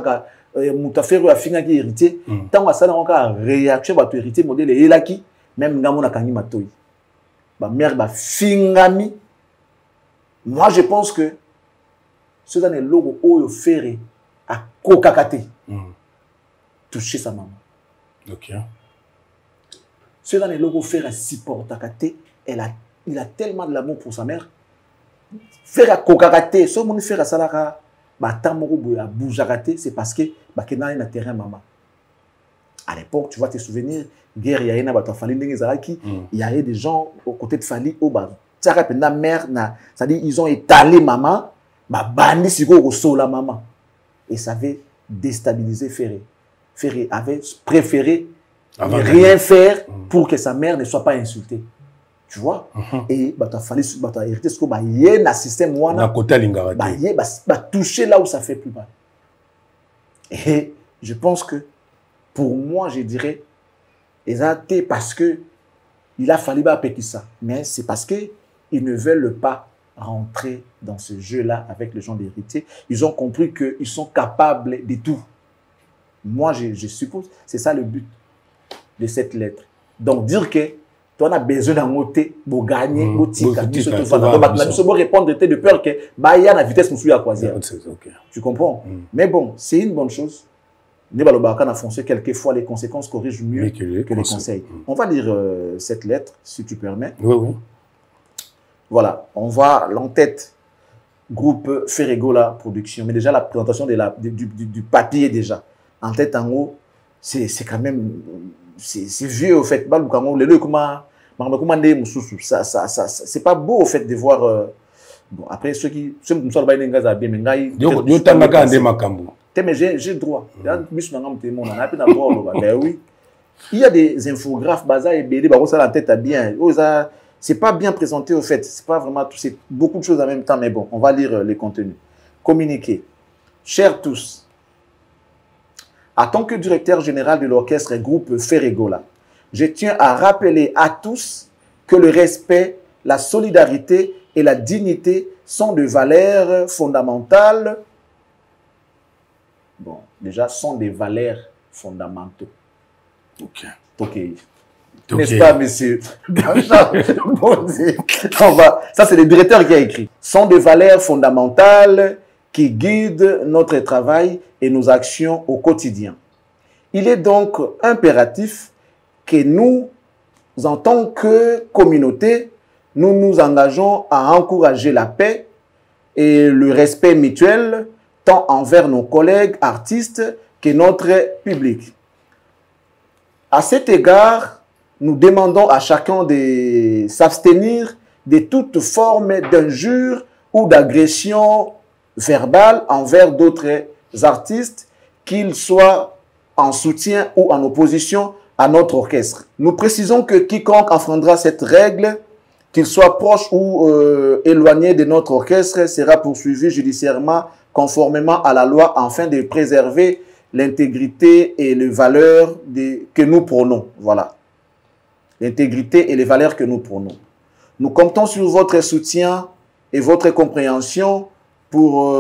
fait un film qui est hérité, tant que ça, on a réaction à ton hérité, modèle et là qui, même dans mon akani matoy. Ma mère va fingami. Moi, je pense que ce dans le logo au ferré à kokakate. Toucher sa maman. Ok. Ce dans les logos faire à support takate, il a tellement de l'amour pour sa mère. Faire à kokakate, ce monde faire à salara, tamoro à boujakate, c'est parce que kena na terrain maman. À l'époque, tu vois tes souvenirs, guerre il y a une bato Fali Ndengezaraki, il y avait des gens aux côtés de Fali au bas. Tsara penda mère na, c'est-à-dire ils ont étalé maman, bandi siko au sol la maman. Et ça avait déstabilisé Ferré. Ferré avait préféré rien faire pour que sa mère ne soit pas insultée. Tu vois? Et il fallait hériter ce qu'il y a un système où on a touché là où ça fait plus mal. Et je pense que pour moi, je dirais, exacté parce que il a fallu payer ça. Mais c'est parce qu'ils ne veulent pas rentrer dans ce jeu-là avec les gens d'héritier. Ils ont compris qu'ils sont capables de tout. Moi, je suppose, c'est ça le but de cette lettre. Donc, dire que tu as besoin d'un mot, pour gagner, pour répondre de peur que il y a la vitesse pour suivre à croisière. Tu comprends? Mais bon, c'est une bonne chose. Quelquefois, les conséquences corrigent mieux que les conseils. On va lire cette lettre, si tu permets. Oui. Voilà, on voit l'entête groupe Ferregola Production. Mais déjà, la présentation du papier, déjà. En tête, en haut, c'est quand même... C'est vieux, au fait. Les deux, comment C'est pas beau, au fait, de voir... bon, après, ceux qui... mais j'ai le droit. Ben oui. Il y a des infographes, la tête à bien. C'est pas bien présenté, au fait. C'est pas vraiment... C'est beaucoup de choses en même temps, mais bon, on va lire les contenus. Communiqué. Chers tous, en tant que directeur général de l'orchestre et groupe Ferregola, je tiens à rappeler à tous que le respect, la solidarité et la dignité sont des valeurs fondamentales. Bon, déjà, sont des valeurs fondamentaux. Ok. Ok. N'est-ce pas, monsieur? Ça, c'est le directeur qui a écrit. Sont des valeurs fondamentales qui guident notre travail et nos actions au quotidien. Il est donc impératif que nous, en tant que communauté, nous nous engageons à encourager la paix et le respect mutuel, tant envers nos collègues artistes que notre public. À cet égard, nous demandons à chacun de s'abstenir de toute forme d'injure ou d'agression verbale envers d'autres artistes, qu'ils soient en soutien ou en opposition à notre orchestre. Nous précisons que quiconque enfreindra cette règle, qu'il soit proche ou éloigné de notre orchestre, sera poursuivi judiciairement conformément à la loi afin de préserver l'intégrité et les valeurs que nous prônons. Voilà. L'intégrité et les valeurs que nous prônons. Nous comptons sur votre soutien et votre compréhension pour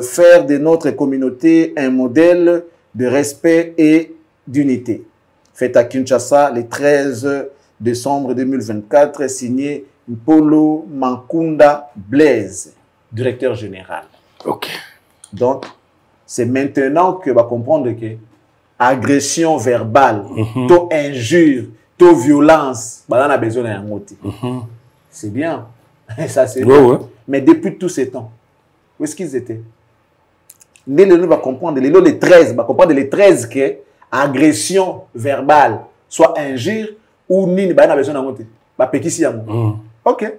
faire de notre communauté un modèle de respect et d'unité. Fait à Kinshasa le 13 décembre 2024, signé Mpolo Mankunda Blaise, directeur général. Ok. Donc, c'est maintenant que va comprendre que agression verbale, to injure, to violence, on a besoin d'un mot. C'est bien. Ça, c'est bien. Ouais. Mais depuis tous ces temps, où est-ce qu'ils étaient? Les va comprendre, les 13, va comprendre les 13 que agression verbale, soit injure, ou ni, on a besoin d'un mot. Ok.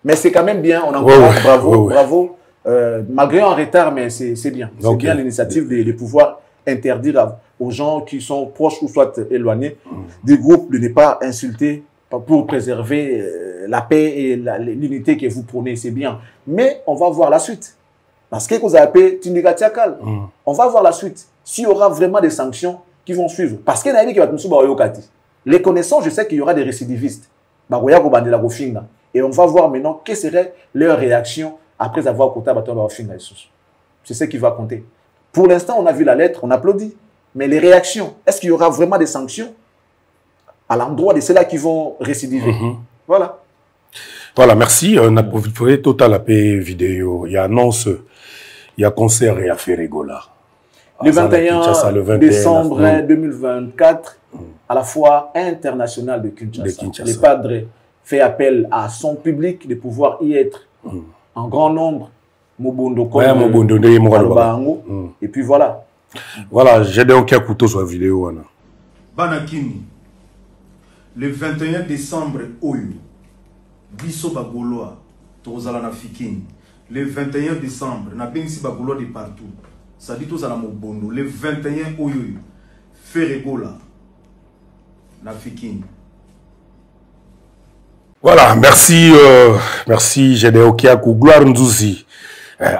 Mais c'est quand même bien, on encourage, bravo. Malgré en retard, mais c'est bien. C'est bien l'initiative de pouvoir interdire aux gens qui sont proches ou soit éloignés des groupes de ne pas insulter pour préserver la paix et l'unité que vous prônez. C'est bien. Mais on va voir la suite. Parce que vous avez Tindikatiakal. On va voir la suite. S'il y aura vraiment des sanctions qui vont suivre. Parce qu'il y a des qui vont les connaissants, je sais qu'il y aura des récidivistes. Et on va voir maintenant quelle serait leur réaction après avoir compté à c'est ce qui va compter. Pour l'instant, on a vu la lettre, on applaudit. Mais les réactions, est-ce qu'il y aura vraiment des sanctions à l'endroit de ceux-là qui vont récidiver? Voilà. Voilà, merci. On a profité total à paix vidéo. Il y a annonce, il y a concert et affaire Ferregola. Le 21 décembre 2024, à la fois internationale de Kinshasa. Les padres fait appel à son public de pouvoir y être en grand nombre. Mobondo et puis voilà. Voilà, j'ai donc un couteau sur la vidéo. Banakini, le 21 décembre, Oyo, Biso Bagoloa, Tozala Fikini. Le 21 décembre, na Bengsi Bagoloa de partout. Ça dit Tozala Mobondo. Le 21 Oyo, Ferregola, na Fikini. Voilà, merci, merci, j'ai des okiaku, gloire Nzuzi.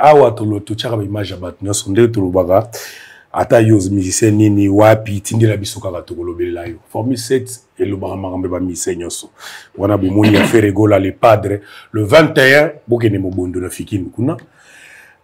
Awa tolo to chaka image bat nyoso nde to lubaga ata yoz musicien nini wapi tindela bisoka ka to kolobela yo formule 7 et le baramambe ba musicien nyoso wana bomoni ya Ferregola les padres le 21 bokene mobondo na fikini kuna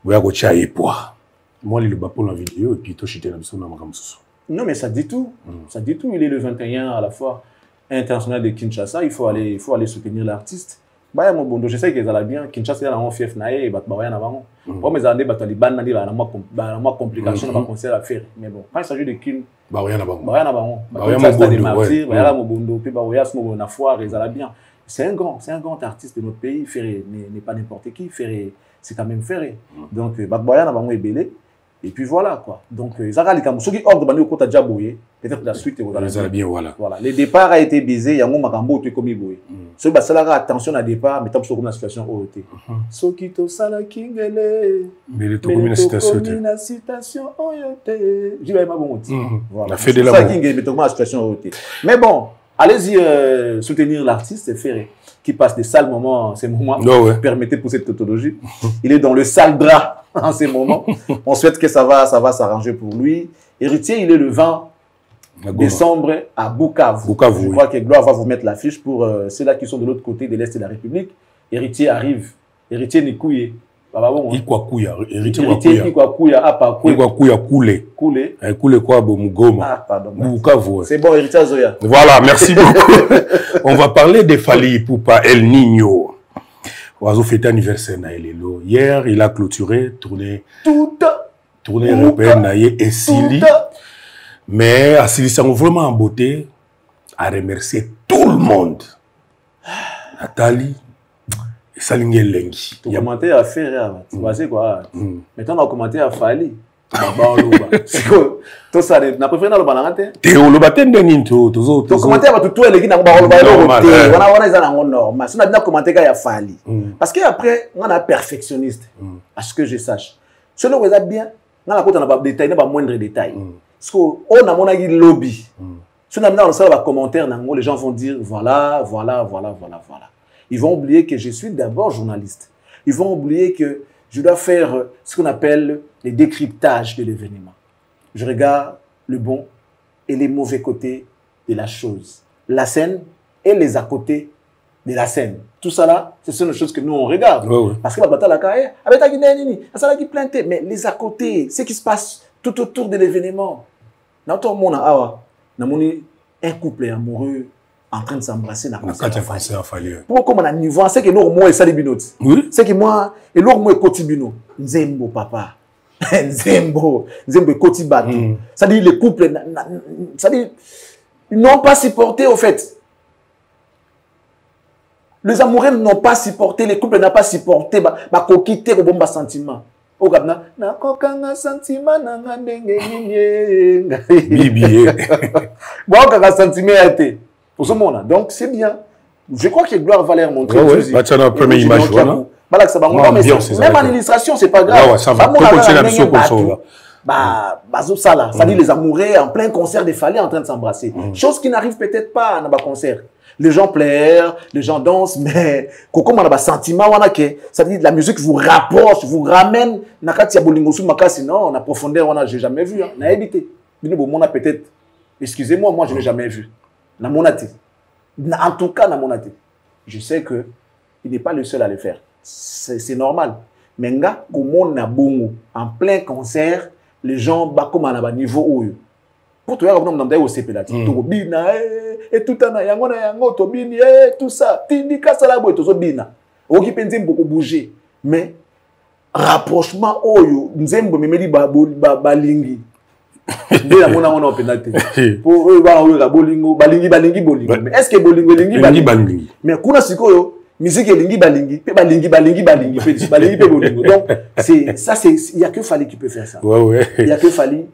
boya ko cha epwa moi le ba pour la vidéo et puis to chité na biso na makamsusu. Non mais ça dit tout. Ça dit tout, il est le 21 à la fois international de Kinshasa, il faut aller soutenir l'artiste. Baya mobondo, je sais qu'ils allaient bien. Kinshasa il y a un fief nae et baya na bango. Bon mais andé batali ban na dira na moi complication na concert à faire. Mais bon, quand il s'agit de Kin baya na bango. Baya na bango. Baya baya mobondo puis baya smo na foire ils allaient bien. C'est un grand artiste de notre pays. Ferré n'est pas n'importe qui. Ferré, c'est quand même Ferré. Donc baya na bango est belé. Et puis voilà quoi. Donc, Zara ceux qui ordre de côté Djabouye, peut-être la suite est bien, voilà. Le départ a été baisé, il y a un Makambo qui est comme Iboué. Ceux qui ont attention au départ, mais sur la situation OT. Ceux qui ont sala kingele, mais le tout comme une citation. J'y vais pas bon. Voilà. La fait de la situation OT. Mais bon, allez-y soutenir l'artiste, c'est Ferré, qui passe des sales moments, ces moments, permettez pour cette tautologie. Il est dans le sale drap en ces moments. On souhaite que ça va s'arranger pour lui. Héritier, il est le 20 décembre à Bukavu. Je crois que Gloire va vous mettre l'affiche pour ceux-là qui sont de l'autre côté de l'Est de la République. Héritier arrive. Héritier Nikouye. Héritier Ikwakuya. C'est bon, Héritier Zoya. Voilà, merci beaucoup. On va parler de Fally Ipupa El Niño. Oiseau fêté anniversaire na Elelo. Hier, il a clôturé tournée européenne et Sili. Mais à Sili, ça vraiment en beauté à remercier tout le monde. Nathalie et Salingé Lengi. Tu as commenté à faire, tu vois c'est quoi? Maintenant, on a commenté à Fally. Tout ça, n'a préféré dans le banane. Théo, le baptême de Ninto. Tu as commenté à tout les gens qui ont normal. Si on a bien commenté qu'il y a Fally. Parce qu'après, on a perfectionniste. À ce que je sache. Ce qui est bien, on a pas de détails, on a moindre détails. Parce qu'on a mon lobby. Si on a bien un commentaire, les gens vont dire voilà. Ils vont oublier que je suis d'abord journaliste. Ils vont oublier que je dois faire ce qu'on appelle les décryptages de l'événement. Je regarde le bon et les mauvais côtés de la chose. La scène et les à côté de la scène. Tout ça là, ce sont les choses que nous on regarde. Parce que la bataille la carrière, mais les à côté, ce qui se passe tout autour de l'événement. Dans monde un couple amoureux en train de s'embrasser dans le pourquoi on a niveau c'est que nous moi et Salibinot. C'est que moi et l'autre moi Kotibino. Nzembo papa. Nzembo Kotibatu. Ça dit les couples ça dit ils n'ont pas supporté au fait. Les amoureux n'ont pas supporté, les couples n'ont pas supporté ba kokité ko bomba sentiment. Au Gabna na kokanga sentiment na ndenge nini. Bibi. Bon kaka sentiment a été. Pour ce moment-là. Donc, c'est bien. Je crois que Gloire va leur montrer. La première image. Même en illustration, c'est pas grave. Ça va continuer la mission comme ça. Ça dit les amoureux en plein concert de Fally en train de s'embrasser. Chose qui n'arrive peut-être pas dans un concert. Les gens pleurent, les gens dansent, mais comme on a un sentiment, ça dit la musique vous rapproche, vous ramène. Non, en profondeur, je n'ai jamais vu. On a évité. Peut-être, excusez-moi, moi je n'ai jamais vu. En tout cas, je sais que il n'est pas le seul à le faire. C'est normal. Mais comme on a bon en plein concert, les gens battent comme à un niveau où pour toi, on a au CP là, et tout tout ça, tindika salabo et tout ça bina. Oki pense beaucoup bouger, mais rapprochement oyo nzembo memeli balingi. Mais est-ce que bolingo mais kuna sikoyo musique balingi donc il y a que Fally qui peut faire ça. Il y a que Fally.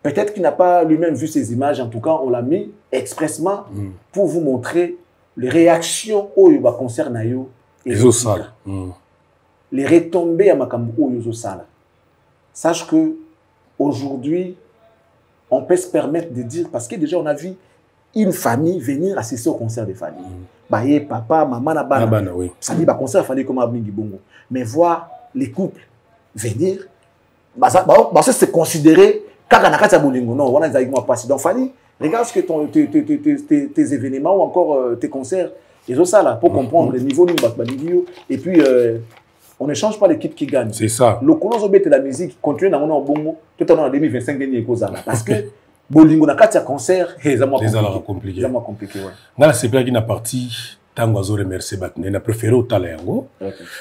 Peut-être qu'il n'a pas lui-même vu ces images, en tout cas on l'a mis expressement pour vous montrer les réactions au concert nayo et les retombées à makambo au sala. Sache que aujourd'hui on peut se permettre de dire, parce que déjà on a vu une famille venir assister au concert de Fally. Baye, papa, maman, nabana. Ça dit, concert Fally comme Abingi Bongo. Mais voir les couples venir, c'est considéré, car on a qu'à bolingo, non, on a exactement passé. Donc Fally, regarde ce que tes événements ou encore tes concerts, ils ont ça là, pour comprendre le niveau du Bakbalivio. Et puis, on ne change pas l'équipe qui gagne. C'est ça. Le Coloso de la musique continue dans mon bongo tout à l'heure en 2025 dernier parce que bolingo na katia concert c'est compliqué. C'est compliqué. Dans la CPA qui n'a parti tango azo remercier batne na préféré au talengo.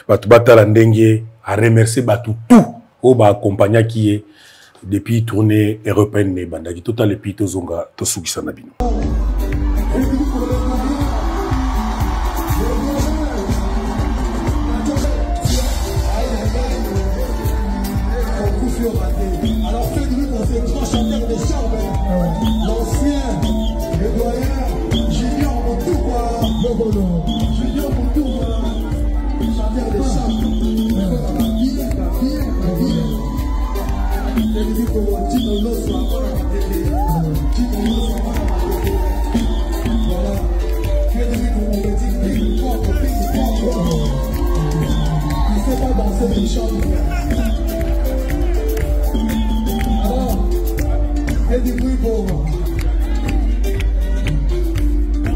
Batu batala ndenge a remercier batu tout au ba accompagner qui est depuis tournée européenne ne bandaki total et puis tozonga tosukisa na bino. chanteur des chambres, l'ancien, le doyen, Junior Moutouba, Junior Moutouba, chanteur des chambres, il ne sait pas danser les chambres. Alors, et du bruit pour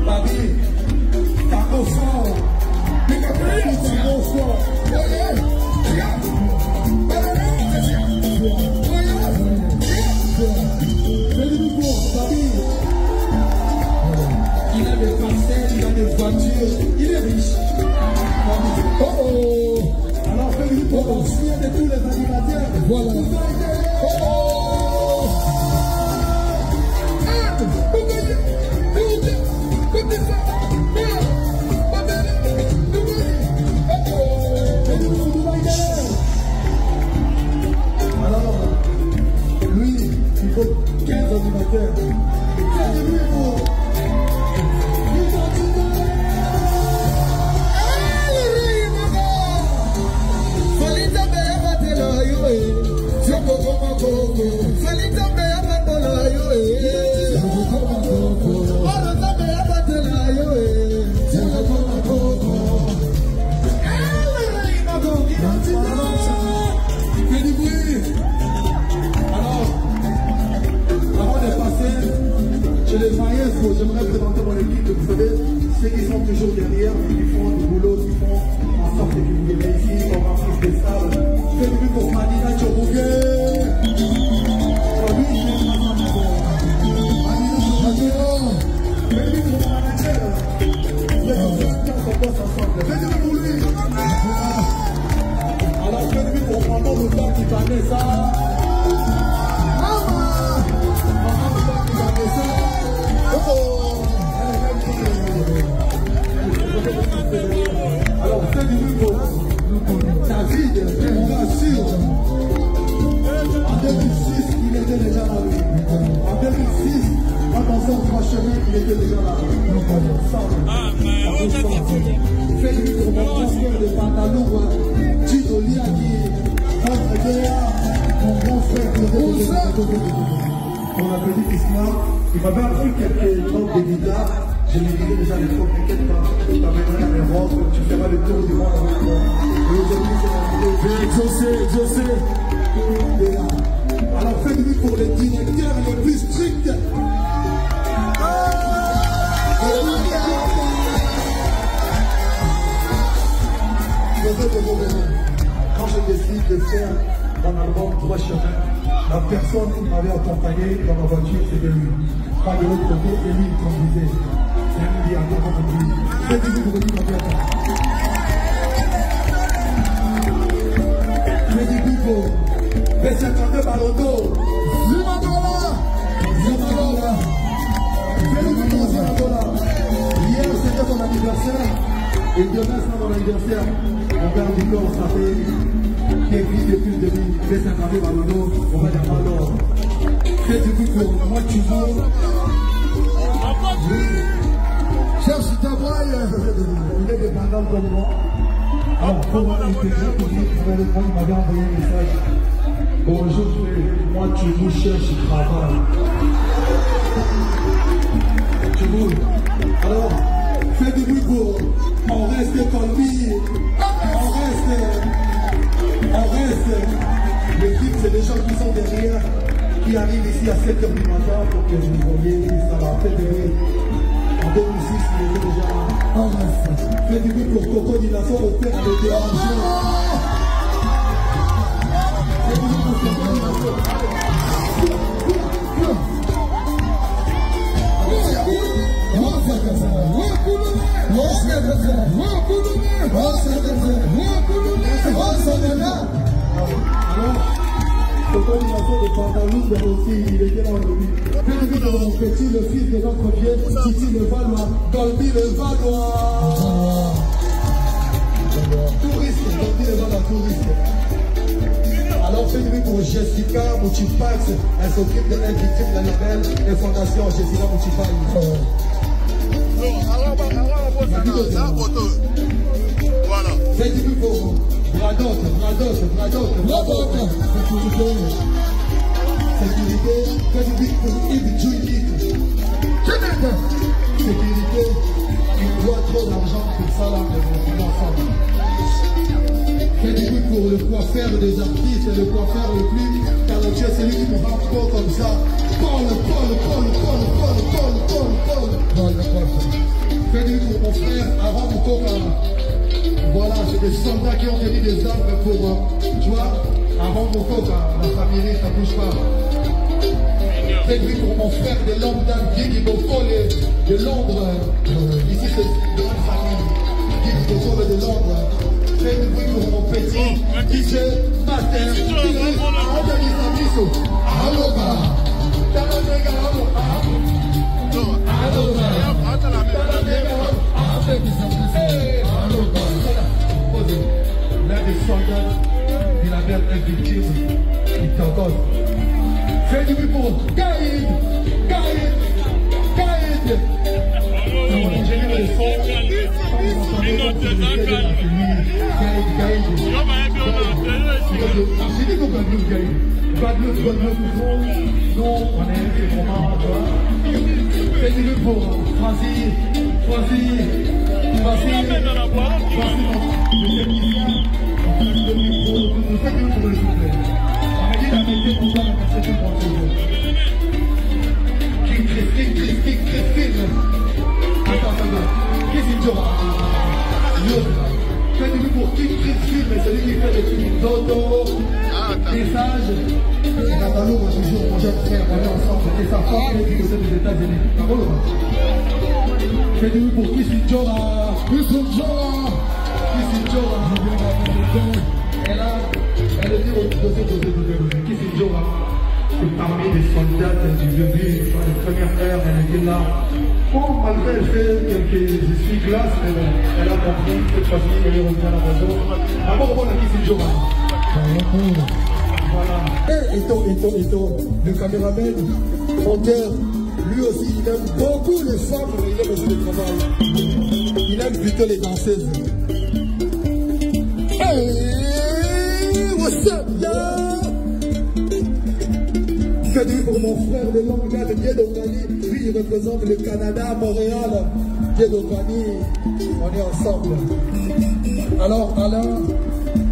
Babi, Paco fort, Paco fort. Il a des parcelles, il a des voitures, il est riche. Oh oh. Alors Félix pour l'ancien de tous les animateurs. Voilà. Oh oh. Alors, lui, il faut 15 animateurs. J'aimerais présenter mon équipe, vous savez, ceux qui sont toujours derrière, qui font du boulot, qui font en sorte que vous les réussissez, comme un fils de stable. Faites du pour Madina Tchobougué. Faites du pour mon manager. Faites du pour lui. Alors faites du pour maman le temps qui parlait ça. Alors fais du nouveau, David, je vous rassure, en 2006, il était déjà là. En 2006, en dansant trois chemins, il était déjà là. Fais du nouveau, mon frère de Pantalou, Tito Liaki, notre Guéa, mon grand frère de on a petit Isma, il m'avait appris quelques notes de guitare. Je lui disais déjà à l'époque, t'inquiète pas, tu t'amèneras à mes robes, tu feras le tour du monde avec moi. Et aujourd'hui, c'est la vidéo. Alors faites lui pour les directeurs les plus stricts. Quand je décide de faire mon album 3 chemins, la personne qui m'avait accompagné dans ma voiture, c'était lui. Pas de l'autre côté, et lui, il conduisait. C'est lui qui a accompagné. C'est lui pour lui, ma personne. Je dis Bibo, mais c'est quand même à l'auto. Zimagola. C'est lui qui Zimagola. Hier, c'était mon anniversaire. Et demain, c'est mon anniversaire. Mon père du corps, ça fait. Qui existe depuis le début, mais ça arrive à l'eau, on va dire alors. C'est du coup pour moi, tu veux. Cherche ta braille. Il est des bandes comme moi. Alors, pour moi, intégrer pour dire qu'il m'avait envoyé un message. Bonjour, moi, tu veux, cherche travail. Tu veux. Alors, fais du bruit pour. On reste comme lui. On reste, l'équipe c'est des gens qui sont derrière, qui arrivent ici à 7h du matin pour que vous voyez, ça va fédérer. En 2006, il était déjà là. On reste. Fais du bruit pour Coco Dinasso, au père de déranger. Fais du bruit pour Coco Dinasso. Coco Dinasso de Pantalou, mais aussi il était là au début. Fais du bruit de mon petit, le fils de notre vieux, Titi le Valois, Dolby le Valois. Touriste, Dolby le Valois, touriste. Alors Faites du bruit pour Jessica Mouchipax. Elle s'occupe de l'invité de la label et fondation Jessica Mouchipax. Voilà. Faites du bruit pour Bradot. Sécurité. Faites du bruit pour Yves Djouinik. Sécurité. Il doit trop d'argent pour ça là, mais on ensemble. Faites du bruit pour le coiffeur des artistes et le coiffeur le plus talentueux, c'est lui qui nous rend trop comme ça. Paul. Faites du bruit pour mon frère Aaron Moukoka. Voilà, c'est des soldats qui ont tenu des armes pour, tu vois, Aaron Moukoka, la famille, ça bouge pas. Faites du bruit pour mon frère de London, Guy Bofole de Londres. Ici, c'est une grande famille. Guy Bofole de Londres. Faites du bruit pour mon petit DJ Master. L'un des soldats de la mère victime, il t'en cause. Faites du bruit pour Gaïd. Mon ingénieur de son. Non, on est vraiment, faites du bruit pour Francis, faites du bruit pour King Film, celui qui fait des films d'auto, message. Natalou, moi toujours, mon jeune frère, on est ensemble, c'était sa femme qui était des États-Unis. Faites du bruit pour Kissy Jora. Elle est dit au dossier. Kissy Jora, c'est parmi les soldats du début, dans les premières heures, elle était là. Bon, malgré le fait que je suis glace, elle a compris que cette fois-ci, elle est revenue à la maison. D'abord, on a Kissy Jora. Voilà. Et Eto, le caméraman, monteur, lui aussi, il aime beaucoup les femmes, mais il aime aussi le travail. Il aime plutôt les danseuses. Hey, what's up, yo? Faites du pour mon frère de Longa, de Diedokani. Lui, il représente le Canada, Montréal. Diedokani, on est ensemble. Alors,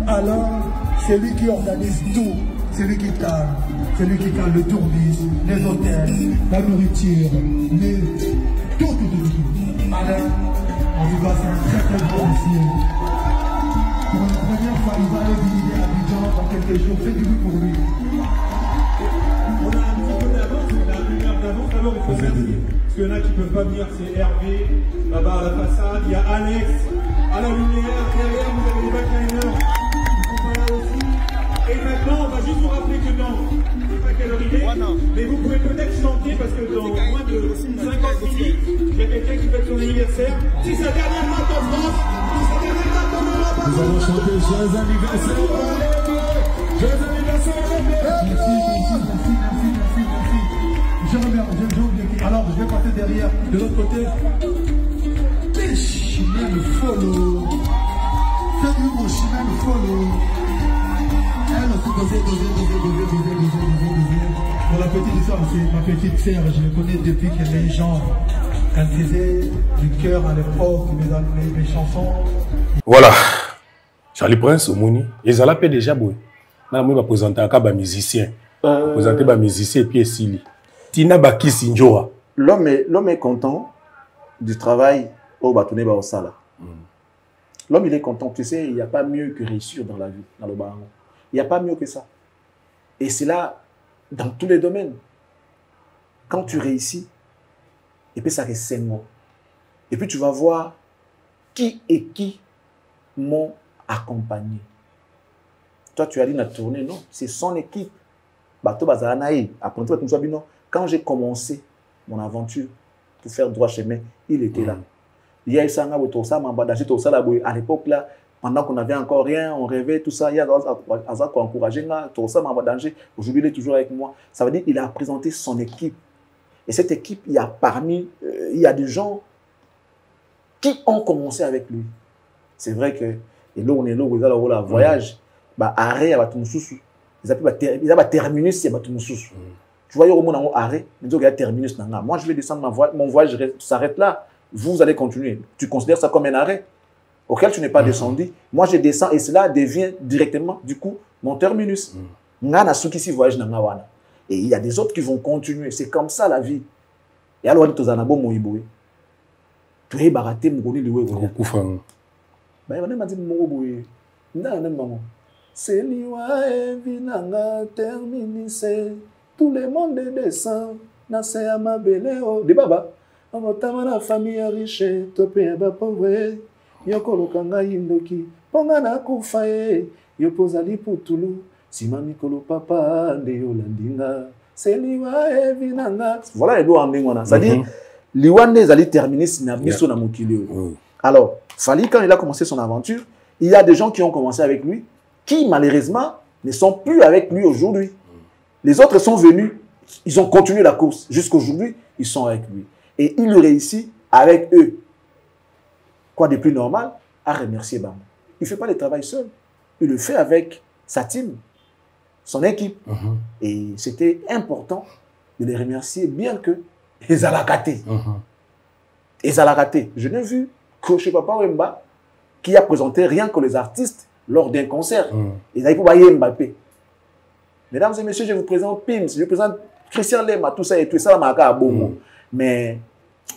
Alain, c'est lui qui organise tout. C'est lui qui calme. C'est lui qui calme le tourbus, les hôtels, la nourriture, tout. Alain, en tout cas, c'est un très bon officier. Pour la première fois, il va aller visiter Abidjan dans quelques jours. Faites du bruit pour lui. On a un petit peu d'avance, on a une lumière d'avance, alors il faut faire. Parce qu'il y en a qui ne peuvent pas venir, c'est Hervé, là-bas à la façade, il y a Alex, à la lumière, derrière, vous avez les backliners, ils sont là aussi. Et maintenant, on va juste vous rappeler que dans, je ne sais pas quelle heure il est, mais vous pouvez peut-être chanter parce que dans moins de 50 minutes, il y a quelqu'un qui fête son anniversaire. Si c'est la dernière note en France, si c'est la dernière note en Europe, nous allons chanter joyeux anniversaire. Joyeux anniversaire. Merci. Je reviens, j'ai oublié. Alors, je vais passer derrière, de l'autre côté. Chimène follow. Faites-nous mon Chimène follow. Elle aussi dosée. Pour la petite histoire, c'est ma petite sœur, je la connais depuis qu'elle est genre. Quand elle faisait du cœur à l'époque, mes chansons. Voilà. Charlie Prince, Omoni. Ils allaient payer déjà, boy. Là, moi, je vais présenter un musicien. Présenter un musicien et puis Sili. Tina Baki Sinjora. L'homme est content du travail au Batoune Baosala. L'homme, il est content. Tu sais, il n'y a pas mieux que réussir dans la vie, dans le baron. Il n'y a pas mieux que ça. Et c'est là, dans tous les domaines. Quand tu réussis, et puis ça reste 5 mots. Et puis tu vas voir qui et qui m'ont accompagné. Toi, tu as dit la tournée, non? C'est son équipe. Bato Bazanaï, après toi, quand j'ai commencé mon aventure pour faire droit chemin, il était là. Il y a eu ça, à l'époque là, Pendant qu'on n'avait encore rien, on rêvait, tout ça, il y a Azak qui a encouragé, tout ça m'a danger. Aujourd'hui, il est toujours avec moi. Ça veut dire qu'il a présenté son équipe. Et cette équipe, il y a des gens qui ont commencé avec lui. C'est vrai que, et là, on est là, on est là, voyage, bah, arrêt, à Batumususu. Ils appellent terminus, c'est Batumususu. Tu vois, il y a un arrêt, il y a terminus. Moi, je vais descendre mon voyage s'arrête là. Vous allez continuer. Tu considères ça comme un arrêt auquel tu n'es pas descendu. Moi, je descends et cela devient directement, du coup, mon terminus. Et il y a des autres qui vont continuer. C'est comme ça la vie. Et alors, tu as un bon moïboui. Tu es baraté, mon goni, le c'est liwa evinanga terminise. Tout le monde descend. Nase amabeleo. De baba. Amotama na famille riche. Tope ba pauvre. Yoko lokanga yindoki. Ponga na kufaye. Yopozali putulu. Simami kolo papa. De yolandinga. C'est liwa evinanga. Voilà les deux en lingwana. C'est-à-dire, liwande zali terminise na biso na mokili. Alors, Fally, quand il a commencé son aventure, il y a des gens qui ont commencé avec lui, qui malheureusement ne sont plus avec lui aujourd'hui. Les autres sont venus, ils ont continué la course. Jusqu'aujourd'hui, ils sont avec lui. Et il réussit avec eux. Quoi de plus normal? À remercier Bamba. Il ne fait pas le travail seul. Il le fait avec sa team, son équipe. Et c'était important de les remercier, bien que ils allaient rater. Ils allaient rater. Je n'ai vu que chez Papa Wemba, qui a présenté rien que les artistes lors d'un concert. Ils avaient pas Mbappé. Mesdames et messieurs, je vous présente Pims, je vous présente Christian Lema, tout ça et tout ça, à bon. Mais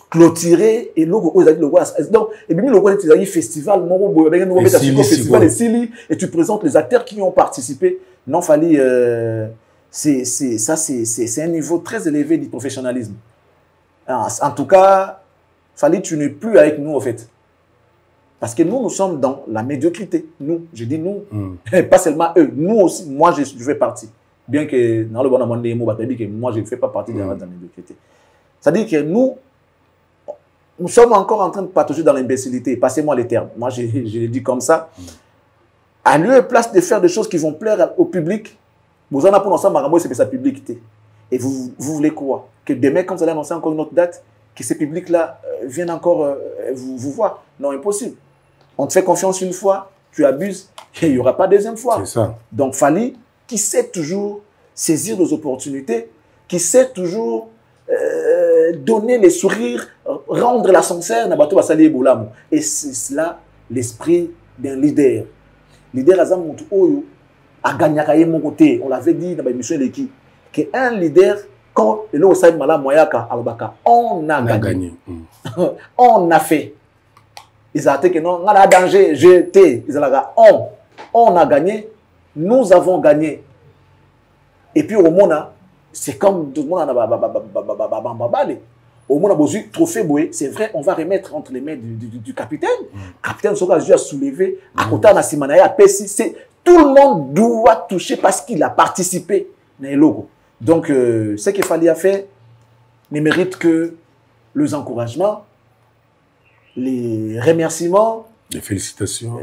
clôturer et logo, donc, et puis le festival, et tu présentes les acteurs qui ont participé. Non, Fally, c'est un niveau très élevé du professionnalisme. En tout cas, Fally, tu n'es plus avec nous, en fait. Parce que nous sommes dans la médiocrité. Nous, je dis nous, pas seulement eux. Nous aussi, moi, je fais partie. Bien que dans le bon amendement des mots, moi, je ne fais pas partie de la médiocrité. C'est-à-dire que nous sommes encore en train de patauger dans l'imbécilité. Passez-moi les termes. Moi, je le dis comme ça. À lieu et place de faire des choses qui vont plaire au public, vous en avez pour ensemble, c'est sa publicité. Et vous voulez quoi? Que demain, quand vous allez annoncer encore une autre date, que ces publics-là viennent encore vous voir? Non, impossible. On te fait confiance une fois, tu abuses, et il n'y aura pas deuxième fois. C'est ça. Donc, Fally, qui sait toujours saisir les opportunités, qui sait toujours donner les sourires, rendre l'ascenseur, et c'est cela l'esprit d'un leader. Leader Azam Oyo a gagné mon côté. On l'avait dit dans l'émission de l'équipe, qu'un leader, quand le Osaïd Mala Moyaka Albaka, on a gagné. On a fait. Ils ont dit que non, on a danger, j'étais. Ils ont dit on a gagné, nous avons gagné. Et puis au monde, c'est comme tout le monde a au monde a besoin de trophée boué. C'est vrai, on va remettre entre les mains du capitaine. Le capitaine sera juste à soulever. À côté de Simanaya, tout le monde doit toucher parce qu'il a participé dans les logos. Donc, ce qu'il fallait faire ne mérite que les encouragements, les remerciements. Les félicitations.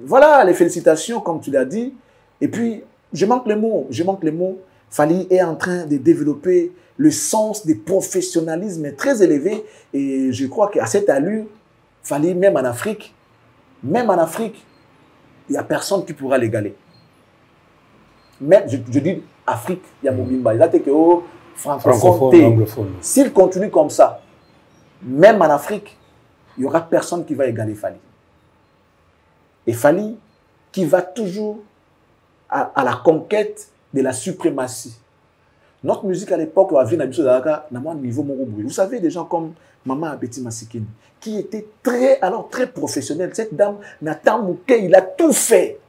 Voilà, les félicitations, comme tu l'as dit. Et puis, je manque les mots. Fally est en train de développer le sens du professionnalisme très élevé. Et je crois qu'à cette allure, Fally, même en Afrique, il n'y a personne qui pourra l'égaler. Même, je dis Afrique, il y a Mobimba. Il a été que francophone, anglophone. S'il continue comme ça, même en Afrique, il n'y aura personne qui va égaler Fally. Et Fally, qui va toujours à la conquête de la suprématie. Notre musique à l'époque, vous savez, des gens comme Maman Abeti Masikini, qui était très professionnelle. Cette dame, Nathan Mouké, il a tout fait.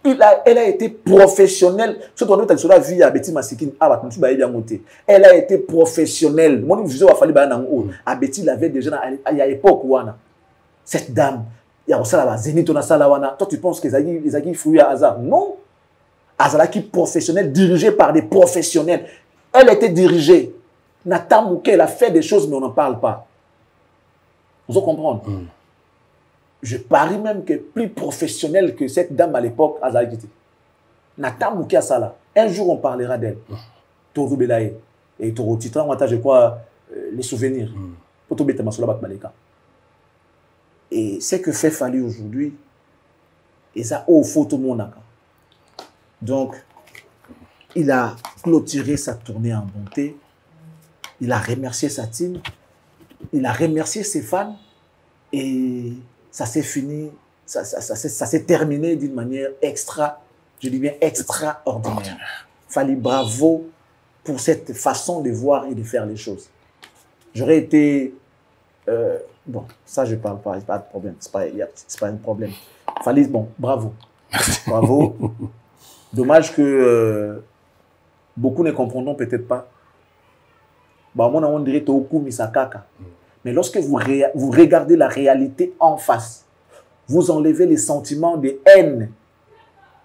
Elle a été professionnelle. Elle a été professionnelle. Abeti l'avait déjà à l'époque. Cette dame, toi tu penses qu'ils ont fouillé à hasard? Non. Azalaki professionnelle, dirigée par des professionnels. Elle était dirigée. Nathan Mouké, elle a fait des choses, mais on n'en parle pas. Vous comprenez? je parie même que plus professionnelle que cette dame à l'époque, Azalgiti. Nathan Moukia Sala. Un jour, on parlera d'elle. Toro Belaye. Et Toro Titran, je crois, les souvenirs. Et ce que fait Fally aujourd'hui, et ça, au photo monaka. Donc, il a clôturé sa tournée en bonté. Il a remercié sa team. Il a remercié ses fans. Et ça s'est fini, ça s'est terminé d'une manière je dis bien extraordinaire. Fally, bravo pour cette façon de voir et de faire les choses. J'aurais été... bon, ça je parle pas, pas de problème, c'est pas un problème. Fally, bon, bravo. Bravo. Dommage que beaucoup ne comprendront peut-être pas. Bah, moi, on dirait Toku Misakaka. Mais lorsque vous regardez la réalité en face, vous enlevez les sentiments de haine,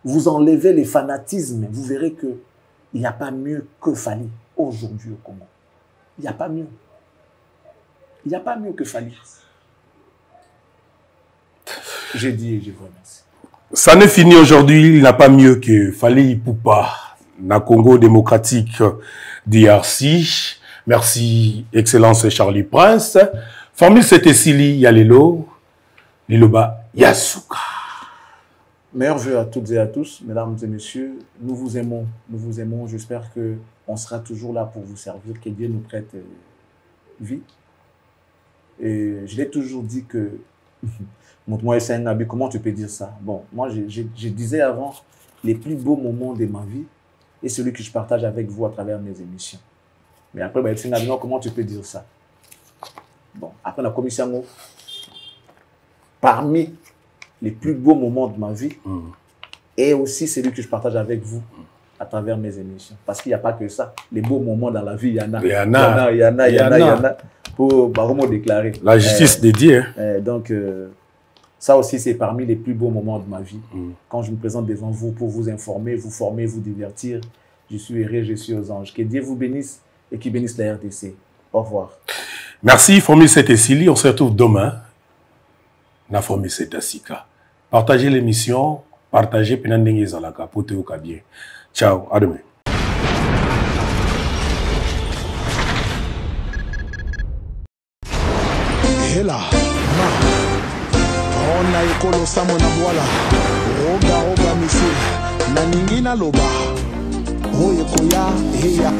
vous enlevez les fanatismes, vous verrez qu'il n'y a pas mieux que Fally aujourd'hui au Congo. Il n'y a pas mieux. Il n'y a pas mieux que Fally. J'ai dit et je vous remercie. Ça n'est fini aujourd'hui, il n'a pas mieux que Fally Ipupa, na Congo démocratique DRC. Merci, Excellence Charlie Prince. Formule c'était Sili Yalelo, Liloba Yasuka. Meilleurs vœux à toutes et à tous, mesdames et messieurs. Nous vous aimons, nous vous aimons. J'espère qu'on sera toujours là pour vous servir, que Dieu nous prête vie. Et je l'ai toujours dit que, montre-moi Nabi, comment tu peux dire ça? Bon, moi je disais avant, les plus beaux moments de ma vie est celui que je partage avec vous à travers mes émissions. Mais après, comment tu peux dire ça? Bon, après la commission, parmi les plus beaux moments de ma vie, et aussi celui que je partage avec vous à travers mes émissions. Parce qu'il n'y a pas que ça. Les beaux moments dans la vie, il y en a. Il y en a. Pour vraiment déclarer. La justice dédiée. Donc, ça aussi, c'est parmi les plus beaux moments de ma vie. Quand je me présente devant vous pour vous informer, vous former, vous divertir, je suis heureux, je suis aux anges. Que Dieu vous bénisse et qu'il bénisse la RDC. Au revoir. Merci, Formule 7 et Sili. On se retrouve demain dans Formule 7 à Sika. Partagez l'émission, partagez Penandenge Zalaka, Poteo Kabie. Ciao, à demain. Hela, on a ekolo samo na boala, roga roga misi, na ningina loba, oye koya, heya.